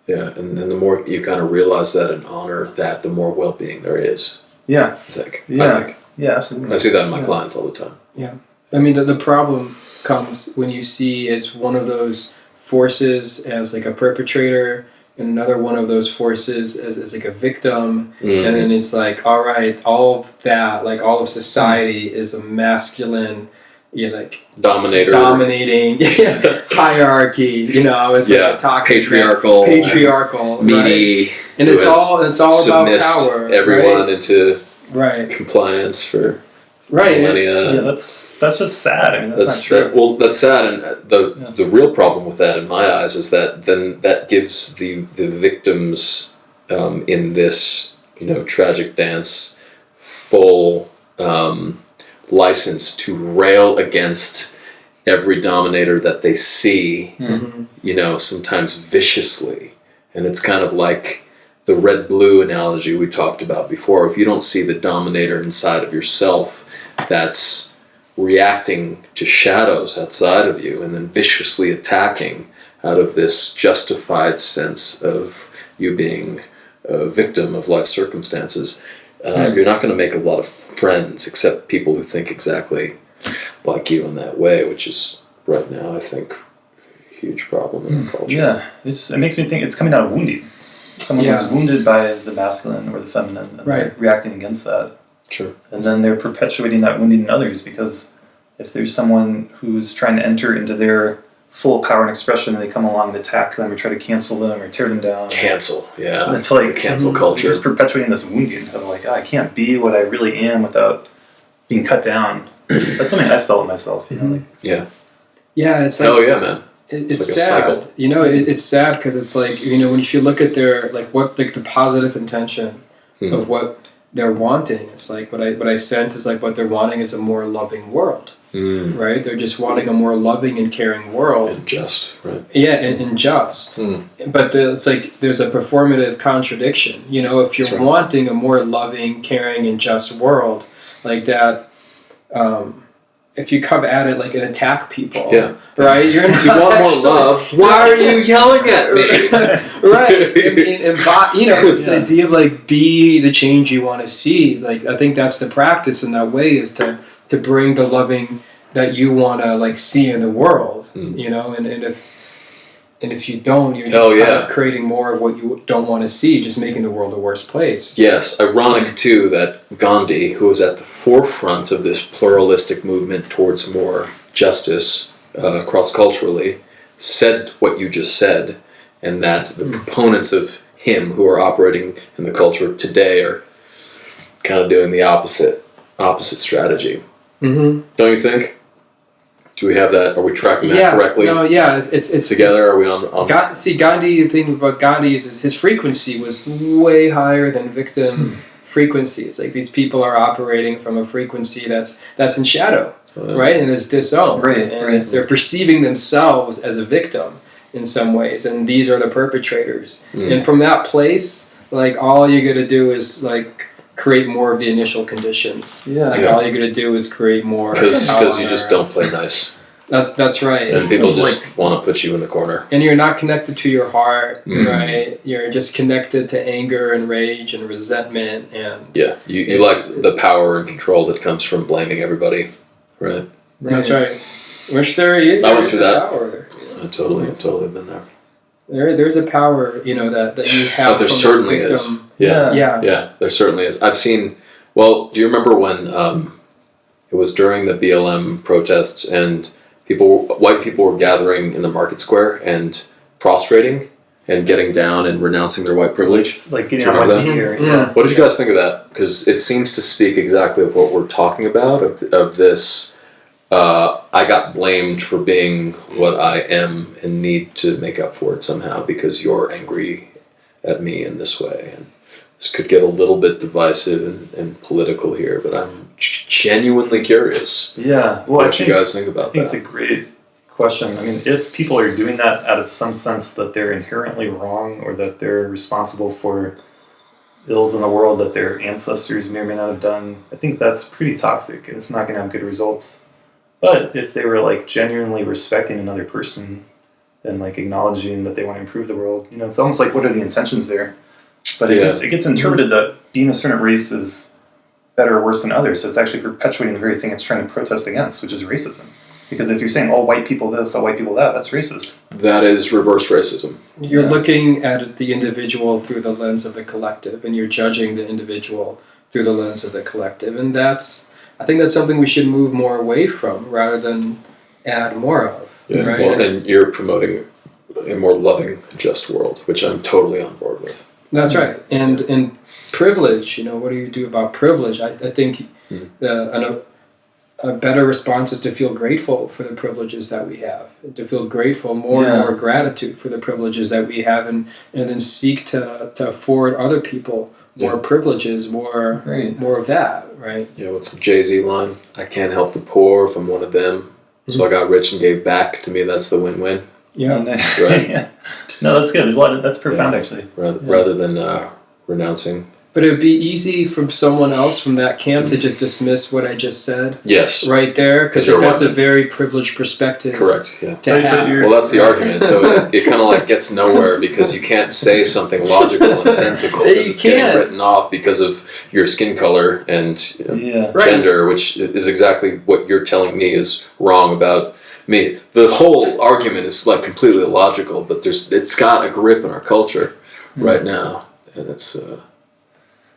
Speaker 2: Yeah, and then the more you kind of realize that and honor that, the more well-being there is.
Speaker 1: Yeah.
Speaker 2: I think.
Speaker 1: Yeah, absolutely.
Speaker 2: I see that in my clients all the time.
Speaker 3: Yeah. I mean, the problem comes when you see as one of those forces as like a perpetrator and another one of those forces as like a victim. And then it's like, all right, all of that, like all of society is a masculine, like dominating hierarchy, it's like a toxic patriarchal
Speaker 2: meaty,
Speaker 3: right? And it's all about power,
Speaker 2: everyone into
Speaker 3: right
Speaker 2: compliance for
Speaker 3: right
Speaker 2: millennia.
Speaker 1: Yeah, that's just sad. I mean, that's not true.
Speaker 2: Well, that's sad, and the real problem with that in my eyes is that then that gives the victims in this tragic dance full license to rail against every dominator that they see, sometimes viciously. And it's kind of like the red-blue analogy we talked about before. If you don't see the dominator inside of yourself that's reacting to shadows outside of you and then viciously attacking out of this justified sense of you being a victim of life circumstances, you're not going to make a lot of friends except people who think exactly like you in that way, which is right now, I think, a huge problem in our culture.
Speaker 1: Yeah, it makes me think it's coming out of wounding. someone was wounded by the masculine or the feminine, and they're reacting against that.
Speaker 2: Sure.
Speaker 1: And then they're perpetuating that wounding in others, because if there's someone who's trying to enter into their full power and expression and they come along and attack them or try to cancel them or tear them down.
Speaker 2: Cancel, yeah.
Speaker 1: It's like
Speaker 2: the cancel culture.
Speaker 1: Just perpetuating this wounding of like, I can't be what I really am without being cut down. That's something I felt myself, you know. Like,
Speaker 2: yeah.
Speaker 3: Yeah, it's like,
Speaker 2: oh yeah, man.
Speaker 3: It's
Speaker 2: like
Speaker 3: sad.
Speaker 2: a cycle.
Speaker 3: You know, it's sad because it's like, you know, when you look at their, like, what, like, the positive intention of what they're wanting, it's like, what I sense is like what they're wanting is a more loving world. Right? They're just wanting a more loving and caring world.
Speaker 2: And just, right?
Speaker 3: Yeah, and just. But it's like there's a performative contradiction. You know, if you're wanting a more loving, caring, and just world like that, if you come at it like and attack people, right? You're not.
Speaker 2: If you want more love, why are you yelling at me?
Speaker 3: Right. I mean, you know, this idea of like be the change you want to see. Like, I think that's the practice in that way, is to bring the loving that you want to like see in the world, you know, and if you don't, you're just kind of creating more of what you don't want to see, just making the world a worse place.
Speaker 2: Yes, ironic too that Gandhi, who was at the forefront of this pluralistic movement towards more justice cross-culturally, said what you just said, and that the proponents of him who are operating in the culture today are kind of doing the opposite strategy. Don't you think? Do we have that? Are we tracking that correctly?
Speaker 3: No, it's
Speaker 2: together. Are we on?
Speaker 3: See, Gandhi. The thing about Gandhi is his frequency was way higher than victim frequencies. Like, these people are operating from a frequency that's in shadow, right, and it's disowned, and they're perceiving themselves as a victim in some ways, and these are the perpetrators. And from that place, like, all you got to do is like create more of the initial conditions. All you're gonna do is create more,
Speaker 2: because you just don't play nice.
Speaker 3: That's right.
Speaker 2: And people just want to put you in the corner.
Speaker 3: And you're not connected to your heart, right? You're just connected to anger and rage and resentment, and
Speaker 2: you like the power and control that comes from blaming everybody, right?
Speaker 3: That's right. Which there is.
Speaker 2: I went through that.
Speaker 3: Power.
Speaker 2: I totally been there.
Speaker 3: There's a power, you know, that you have.
Speaker 2: But there certainly is. Yeah, there certainly is. I've seen. Well, do you remember when it was during the BLM protests and white people were gathering in the market square and prostrating and getting down and renouncing their white privilege?
Speaker 1: It's like getting on one knee here.
Speaker 2: What did you guys think of that? Because it seems to speak exactly of what we're talking about, of this. I got blamed for being what I am and need to make up for it somehow because you're angry at me in this way. And this could get a little bit divisive and political here, but I'm genuinely curious.
Speaker 1: Yeah. Well,
Speaker 2: what you guys think about that?
Speaker 1: I think it's a great question. I mean, if people are doing that out of some sense that they're inherently wrong or that they're responsible for ills in the world that their ancestors may or may not have done, I think that's pretty toxic and it's not going to have good results. But if they were like genuinely respecting another person and like acknowledging that they want to improve the world, you know, it's almost like, what are the intentions there? But it gets interpreted that being a certain race is better or worse than others. So it's actually perpetuating the very thing it's trying to protest against, which is racism. Because if you're saying all white people this, all white people that, that's racist. That
Speaker 2: is reverse racism.
Speaker 3: You're looking at the individual through the lens of the collective, and you're judging the individual through the lens of the collective. And I think that's something we should move more away from rather than add more of.
Speaker 2: Yeah,
Speaker 3: right?
Speaker 2: Well, and you're promoting a more loving, just world, which I'm totally on board with.
Speaker 3: That's right. And privilege, you know, what do you do about privilege? I think a better response is to feel grateful for the privileges that we have, to feel grateful, more and more gratitude for the privileges that we have, and then seek to afford other people more privileges, more of that, right?
Speaker 2: Yeah, what's the Jay-Z line? I can't help the poor if I'm one of them, so I got rich and gave back. To me, that's the win-win.
Speaker 3: Yeah.
Speaker 2: Right?
Speaker 1: No, that's good. There's a lot that's profound, actually.
Speaker 2: Rather than renouncing.
Speaker 3: But it would be easy from someone else from that camp to just dismiss what I just said.
Speaker 2: Yes.
Speaker 3: Right there, because that's a very privileged perspective.
Speaker 2: Correct, yeah.
Speaker 3: To have.
Speaker 2: Well, that's the argument. So it kind of like gets nowhere because you can't say something logical and sensical. It's getting written off because of your skin color and gender, which is exactly what you're telling me is wrong about me. The whole argument is like completely illogical, but it's got a grip in our culture. right now, and it's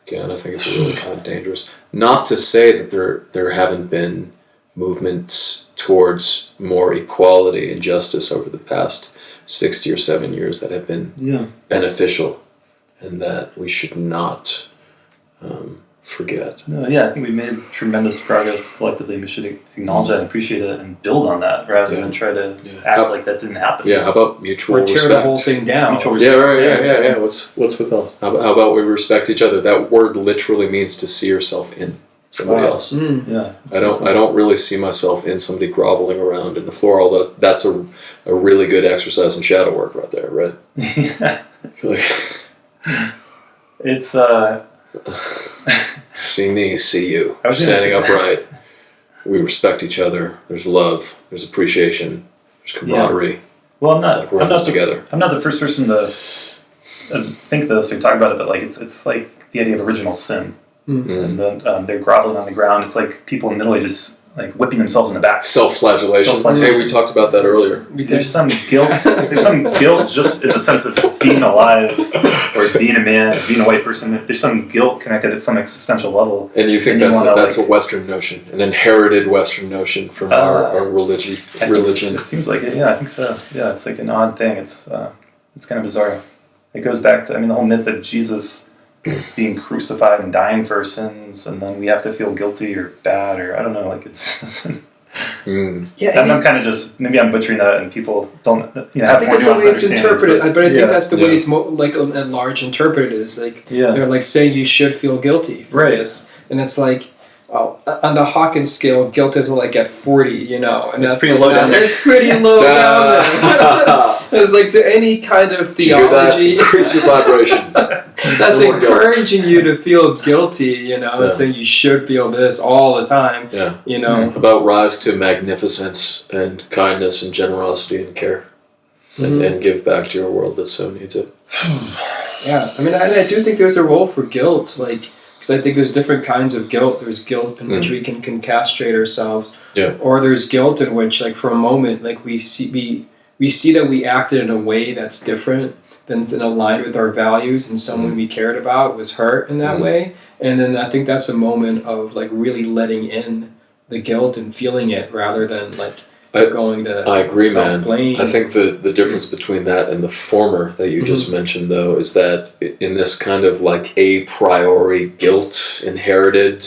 Speaker 2: again, I think it's really kind of dangerous. Not to say that there haven't been movements towards more equality and justice over the past 60 or 7 years that have been beneficial, and that we should not forget.
Speaker 1: No, yeah, I think we made tremendous progress collectively. We should acknowledge that and appreciate it and build on that rather than try to act like that didn't happen.
Speaker 2: Yeah, how about mutual respect?
Speaker 3: Or tear the whole thing down.
Speaker 1: Mutual respect.
Speaker 2: Yeah. What's with us? How about we respect each other? That word literally means to see yourself in somebody else.
Speaker 1: Yeah,
Speaker 2: I don't really see myself in somebody groveling around in the floor, although that's a really good exercise in shadow work right there, right?
Speaker 1: It's
Speaker 2: see me, see you. Standing upright. We respect each other. There's love. There's appreciation. There's camaraderie.
Speaker 1: Well,
Speaker 2: we're in this together.
Speaker 1: I'm not the first person to think this or talk about it, but like it's like the idea of original sin, and then they're groveling on the ground. It's like people in the Middle Ages like whipping themselves in the back.
Speaker 2: Self-flagellation. Hey, we talked about that earlier.
Speaker 1: There's some guilt. There's some guilt just in the sense of being alive, or being a man, being a white person. There's some guilt connected at some existential level.
Speaker 2: And you think that's a Western notion, an inherited Western notion from our religion?
Speaker 1: It seems like it. Yeah, I think so. Yeah, it's like an odd thing. It's kind of bizarre. It goes back to the whole myth of Jesus being crucified and dying for our sins, and then we have to feel guilty or bad, or I don't know, like it's I'm kind of just, maybe I'm butchering that and people don't have
Speaker 3: I think that's the way it's interpreted, but I think that's the way it's like at large interpreted is like they're like saying you should feel guilty for this, and it's like on the Hawkins scale, guilt is like at 40, and
Speaker 1: that's pretty low down there.
Speaker 3: It's pretty low down there. It's like, so any kind of theology,
Speaker 2: increase your vibration.
Speaker 3: That's encouraging you to feel guilty, and saying you should feel this all the time.
Speaker 2: About rise to magnificence and kindness and generosity and care, and give back to your world that so needs it.
Speaker 3: Yeah, I do think there's a role for guilt, like. Because I think there's different kinds of guilt. There's guilt in which we can castrate ourselves, or there's guilt in which, like, for a moment, like we see that we acted in a way that's different than aligned with our values, and someone we cared about was hurt in that way, and then I think that's a moment of like really letting in the guilt and feeling it rather than like going to
Speaker 2: I agree,
Speaker 3: self-blame.
Speaker 2: Man. I think the difference between that and the former that you just mentioned, though, is that in this kind of like a priori guilt inherited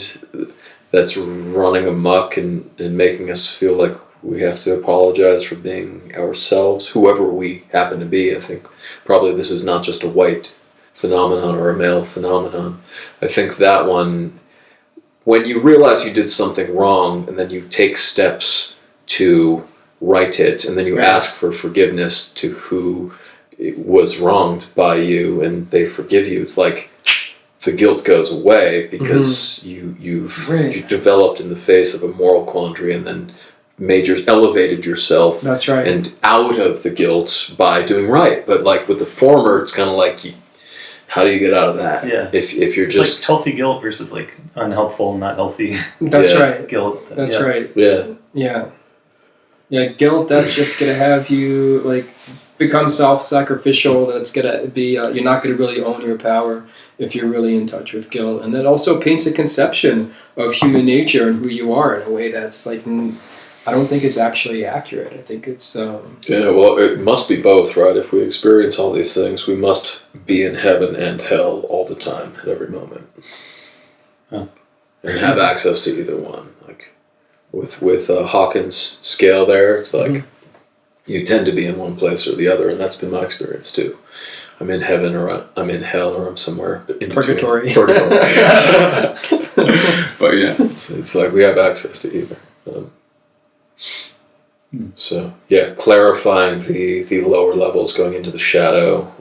Speaker 2: that's running amok and making us feel like we have to apologize for being ourselves, whoever we happen to be. I think probably this is not just a white phenomenon or a male phenomenon. I think that one, when you realize you did something wrong and then you take steps to right it, and then you ask for forgiveness to who was wronged by you, and they forgive you. It's like the guilt goes away because you've developed in the face of a moral quandary, and then elevated yourself.
Speaker 3: That's right.
Speaker 2: And out of the guilt by doing right. But like with the former, it's kind of like, how do you get out of that?
Speaker 1: Yeah.
Speaker 2: If you're
Speaker 1: it's
Speaker 2: just
Speaker 1: like healthy guilt versus like unhelpful, not healthy.
Speaker 3: That's right.
Speaker 1: Guilt.
Speaker 3: That's right.
Speaker 2: Yeah.
Speaker 3: Yeah. Yeah, guilt, that's just going to have you like become self-sacrificial. That's going to be, you're not going to really own your power if you're really in touch with guilt. And that also paints a conception of human nature and who you are in a way that's like, I don't think it's actually accurate. I think it's...
Speaker 2: Yeah, well, it must be both, right? If we experience all these things, we must be in heaven and hell all the time, at every moment. And have access to either one. Like, with Hawkins' scale there, it's like you tend to be in one place or the other, and that's been my experience too. I'm in heaven or I'm in hell or I'm somewhere in
Speaker 3: Purgatory.
Speaker 2: Purgatory. But yeah, it's like we have access to either. So yeah, clarifying the lower levels, going into the shadow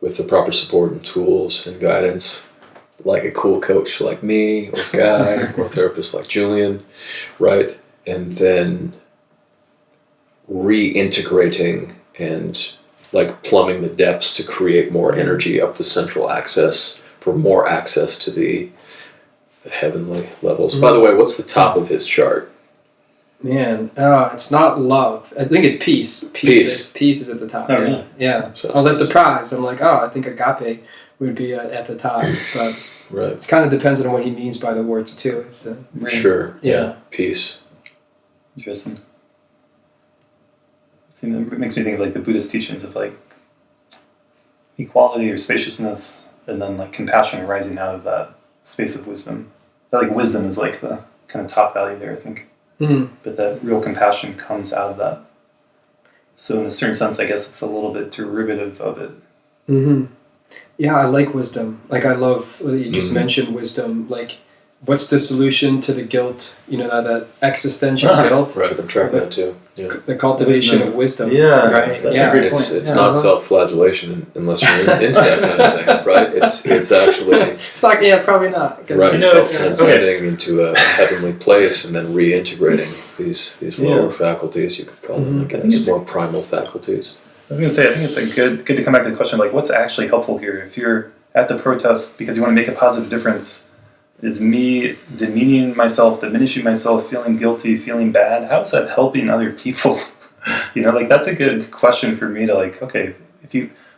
Speaker 2: with the proper support and tools and guidance, like a cool coach like me, or Guy, or a therapist like Julian, right? And then reintegrating and like plumbing the depths to create more energy up the central axis for more access to the heavenly levels. By the way, what's the top of his chart?
Speaker 3: Man, it's not love. I think it's peace. Peace is at the top.
Speaker 1: Oh,
Speaker 3: yeah.
Speaker 1: really?
Speaker 3: Yeah.
Speaker 2: So
Speaker 3: I was like surprised. I'm like, I think agape would be at the top, but
Speaker 2: right.
Speaker 3: it kind of depends on what he means by the words too. It's
Speaker 2: Sure.
Speaker 3: Yeah.
Speaker 2: Peace.
Speaker 1: Interesting. It makes me think of like the Buddhist teachings of like equality or spaciousness, and then like compassion arising out of that space of wisdom. That like wisdom is like the kind of top value there, I think. But that real compassion comes out of that. So in a certain sense, I guess it's a little bit derivative of it.
Speaker 3: Yeah, I like wisdom. Like I love that you just mentioned wisdom. Like, what's the solution to the guilt? That existential guilt.
Speaker 2: Right, I'm tracking that too. Yeah.
Speaker 3: The cultivation of wisdom.
Speaker 1: Yeah,
Speaker 3: right.
Speaker 1: That's a great point.
Speaker 2: It's not self-flagellation unless you're into that kind of thing, right? It's actually
Speaker 3: It's like probably not.
Speaker 2: right, self-transcending into a heavenly place and then reintegrating these lower faculties, you could call them, I guess, more primal faculties.
Speaker 1: I was going to say, I think it's good to come back to the question of like, what's actually helpful here? If you're at the protest because you want to make a positive difference, is me demeaning myself, diminishing myself, feeling guilty, feeling bad? How is that helping other people? Like that's a good question for me to like, okay,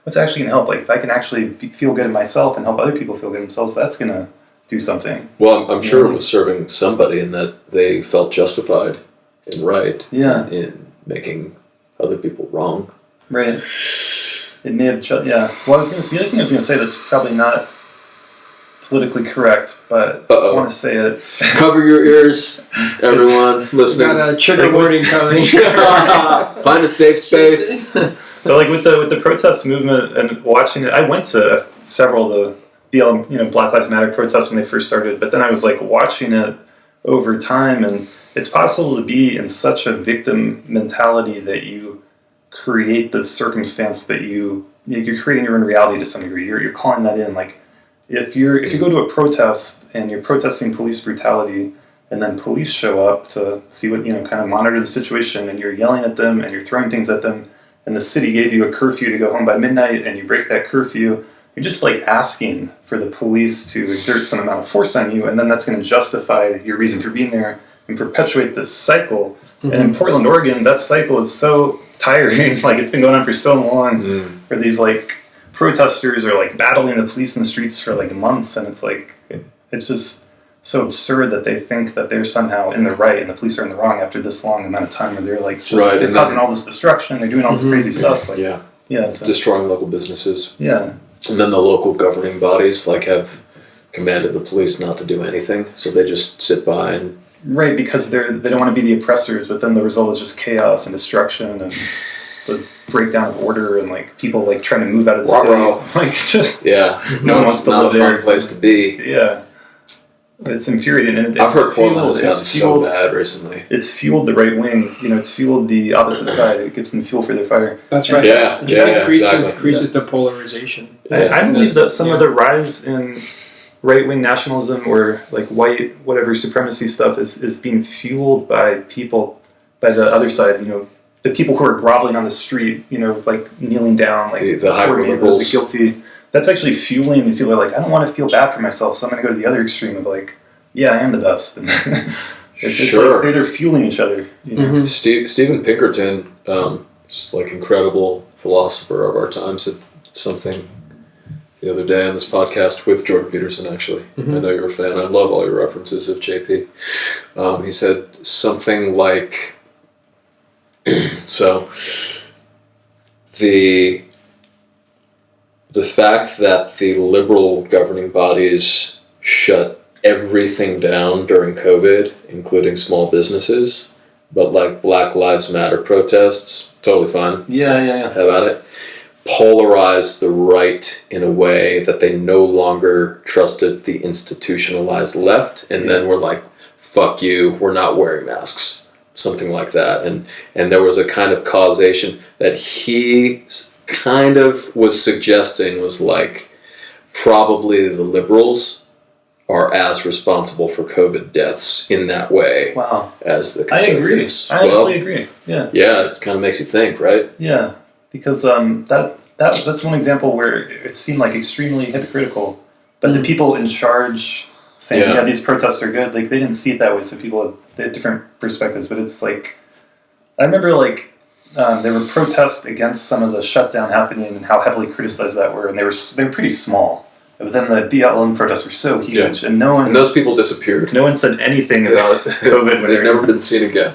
Speaker 1: what's actually going to help? Like if I can actually feel good in myself and help other people feel good in themselves, that's going to do something.
Speaker 2: Well, I'm sure it was serving somebody in that they felt justified and right in making other people wrong.
Speaker 1: Right. It may have, Well, the other thing I was going to say that's probably not politically correct, but I want to say it.
Speaker 2: Cover your ears, everyone listening.
Speaker 3: Got a trigger warning coming.
Speaker 2: Find a safe space.
Speaker 1: But like with the protest movement and watching it, I went to several of the BL, Black Lives Matter protests when they first started, but then I was like watching it over time, and it's possible to be in such a victim mentality that you create the circumstance that you're creating your own reality to some degree. You're calling that in. Like if you go to a protest and you're protesting police brutality, and then police show up to see what kind of monitor the situation, and you're yelling at them and you're throwing things at them, and the city gave you a curfew to go home by midnight, and you break that curfew, you're just like asking for the police to exert some amount of force on you, and then that's going to justify your reason for being there and perpetuate this cycle. And in Portland, Oregon, that cycle is so tiring. Like it's been going on for so long, where these like protesters are like battling the police in the streets for like months, and it's like it's just so absurd that they think that they're somehow in the right and the police are in the wrong after this long amount of time, where they're like they're causing all this destruction, they're doing all this crazy stuff. Like, so.
Speaker 2: Destroying local businesses.
Speaker 1: Yeah.
Speaker 2: And then the local governing bodies like have commanded the police not to do anything, so they just sit by and.
Speaker 1: Right, because they don't want to be the oppressors, but then the result is just chaos and destruction and the breakdown of order and like people like trying to move out of the city. Like just no one wants to live there.
Speaker 2: Not a fun place to be.
Speaker 1: Yeah, it's infuriating. And
Speaker 2: I've heard Portland has gotten so bad recently.
Speaker 1: It's fueled the right wing. It's fueled the opposite side. It gives them fuel for their fire.
Speaker 3: That's right.
Speaker 2: Yeah,
Speaker 3: it just increases the polarization.
Speaker 1: I believe that some of the rise in right-wing nationalism or like white whatever supremacy stuff is being fueled by people by the other side, the people who are groveling on the street, like kneeling down, like
Speaker 2: the hyper-liberals,
Speaker 1: the guilty. That's actually fueling these people. Are like, I don't want to feel bad for myself, so I'm going to go to the other extreme of like, I am the best. And it's like they're fueling each other.
Speaker 2: Steven Pinkerton, like incredible philosopher of our time, said something the other day on this podcast with Jordan Peterson, actually. I know you're a fan. I love all your references of JP. He said something like, so the fact that the liberal governing bodies shut everything down during COVID, including small businesses, but like Black Lives Matter protests, totally fine.
Speaker 1: Yeah.
Speaker 2: How about it? Polarized the right in a way that they no longer trusted the institutionalized left, and then were like, fuck you, we're not wearing masks. Something like that. And there was a kind of causation that he kind of was suggesting was like, probably the liberals are as responsible for COVID deaths in that way as the conservatives.
Speaker 1: I honestly agree. Yeah.
Speaker 2: Yeah, it kind of makes you think, right?
Speaker 1: Yeah. Because that's one example where it seemed like extremely hypocritical. But the people in charge saying,
Speaker 2: Yeah.
Speaker 1: these protests are good. Like, they didn't see it that way, so people had different perspectives. But it's like, I remember like there were protests against some of the shutdown happening and how heavily criticized that were, and they were pretty small. But then the BLM protests were so huge, and
Speaker 2: and those people disappeared.
Speaker 1: no one said anything about COVID.
Speaker 2: They've never been seen again.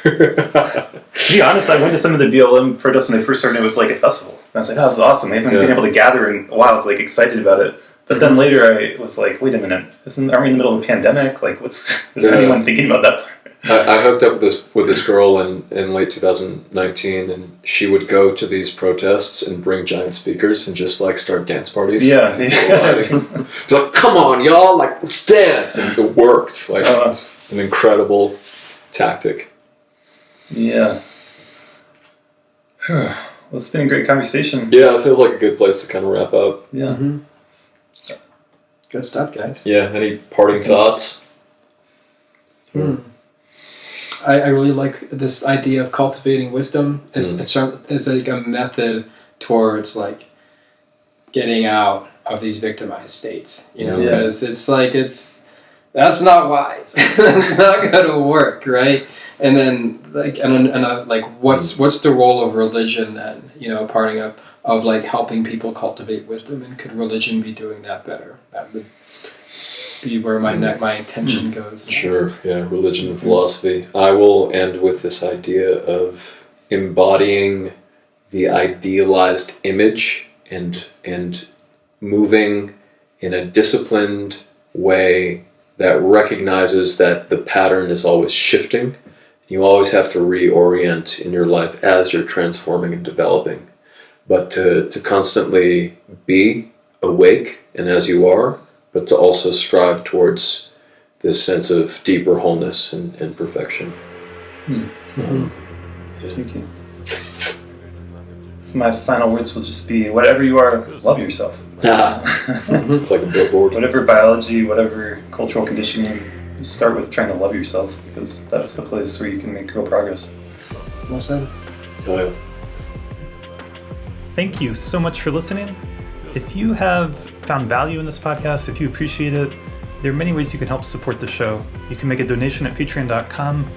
Speaker 1: To be honest, I went to some of the BLM protests when they first started. It was like a festival. And I was like, oh, this is awesome. They haven't been able to gather in a while. I was like excited about it. But then later I was like, wait a minute, are we in the middle of a pandemic? Like, is anyone thinking about that?
Speaker 2: I hooked up with this girl in late 2019, and she would go to these protests and bring giant speakers and just like start dance parties.
Speaker 1: Yeah.
Speaker 2: She's like, come on, y'all, like, let's dance. And it worked. Like, it's an incredible tactic.
Speaker 1: Yeah. Well, it's been a great conversation.
Speaker 2: Yeah, it feels like a good place to kind of wrap up.
Speaker 1: Yeah.
Speaker 3: Mm-hmm. Good stuff, guys.
Speaker 2: Yeah, any parting thoughts?
Speaker 3: I really like this idea of cultivating wisdom. It's like a method towards like getting out of these victimized states, because it's like, that's not wise. It's not going to work, right? And then like, what's the role of religion then? Parting up of like helping people cultivate wisdom, and could religion be doing that better? That would be where my intention goes next.
Speaker 2: Sure, yeah, religion and philosophy. I will end with this idea of embodying the idealized image and moving in a disciplined way that recognizes that the pattern is always shifting. You always have to reorient in your life as you're transforming and developing. But to constantly be awake and as you are, but to also strive towards this sense of deeper wholeness and perfection.
Speaker 1: Thank you. So my final words will just be, whatever you are, love yourself.
Speaker 2: It's like a billboard.
Speaker 1: Whatever biology, whatever cultural conditioning, just start with trying to love yourself, because that's the place where you can make real progress.
Speaker 3: Well said.
Speaker 2: Oh, yeah.
Speaker 1: Thank you so much for listening. If you have found value in this podcast, if you appreciate it, there are many ways you can help support the show. You can make a donation at patreon.com.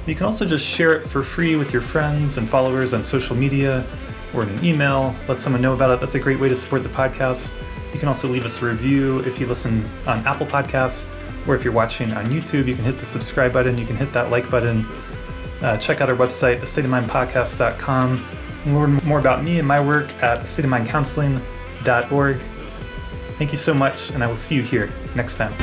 Speaker 1: You can also just share it for free with your friends and followers on social media or in an email. Let someone know about it. That's a great way to support the podcast. You can also leave us a review if you listen on Apple Podcasts, or if you're watching on YouTube, you can hit the subscribe button. You can hit that like button. Check out our website, astateofmindpodcast.com. Learn more about me and my work at astateofmindcounseling.org. Thank you so much, and I will see you here next time.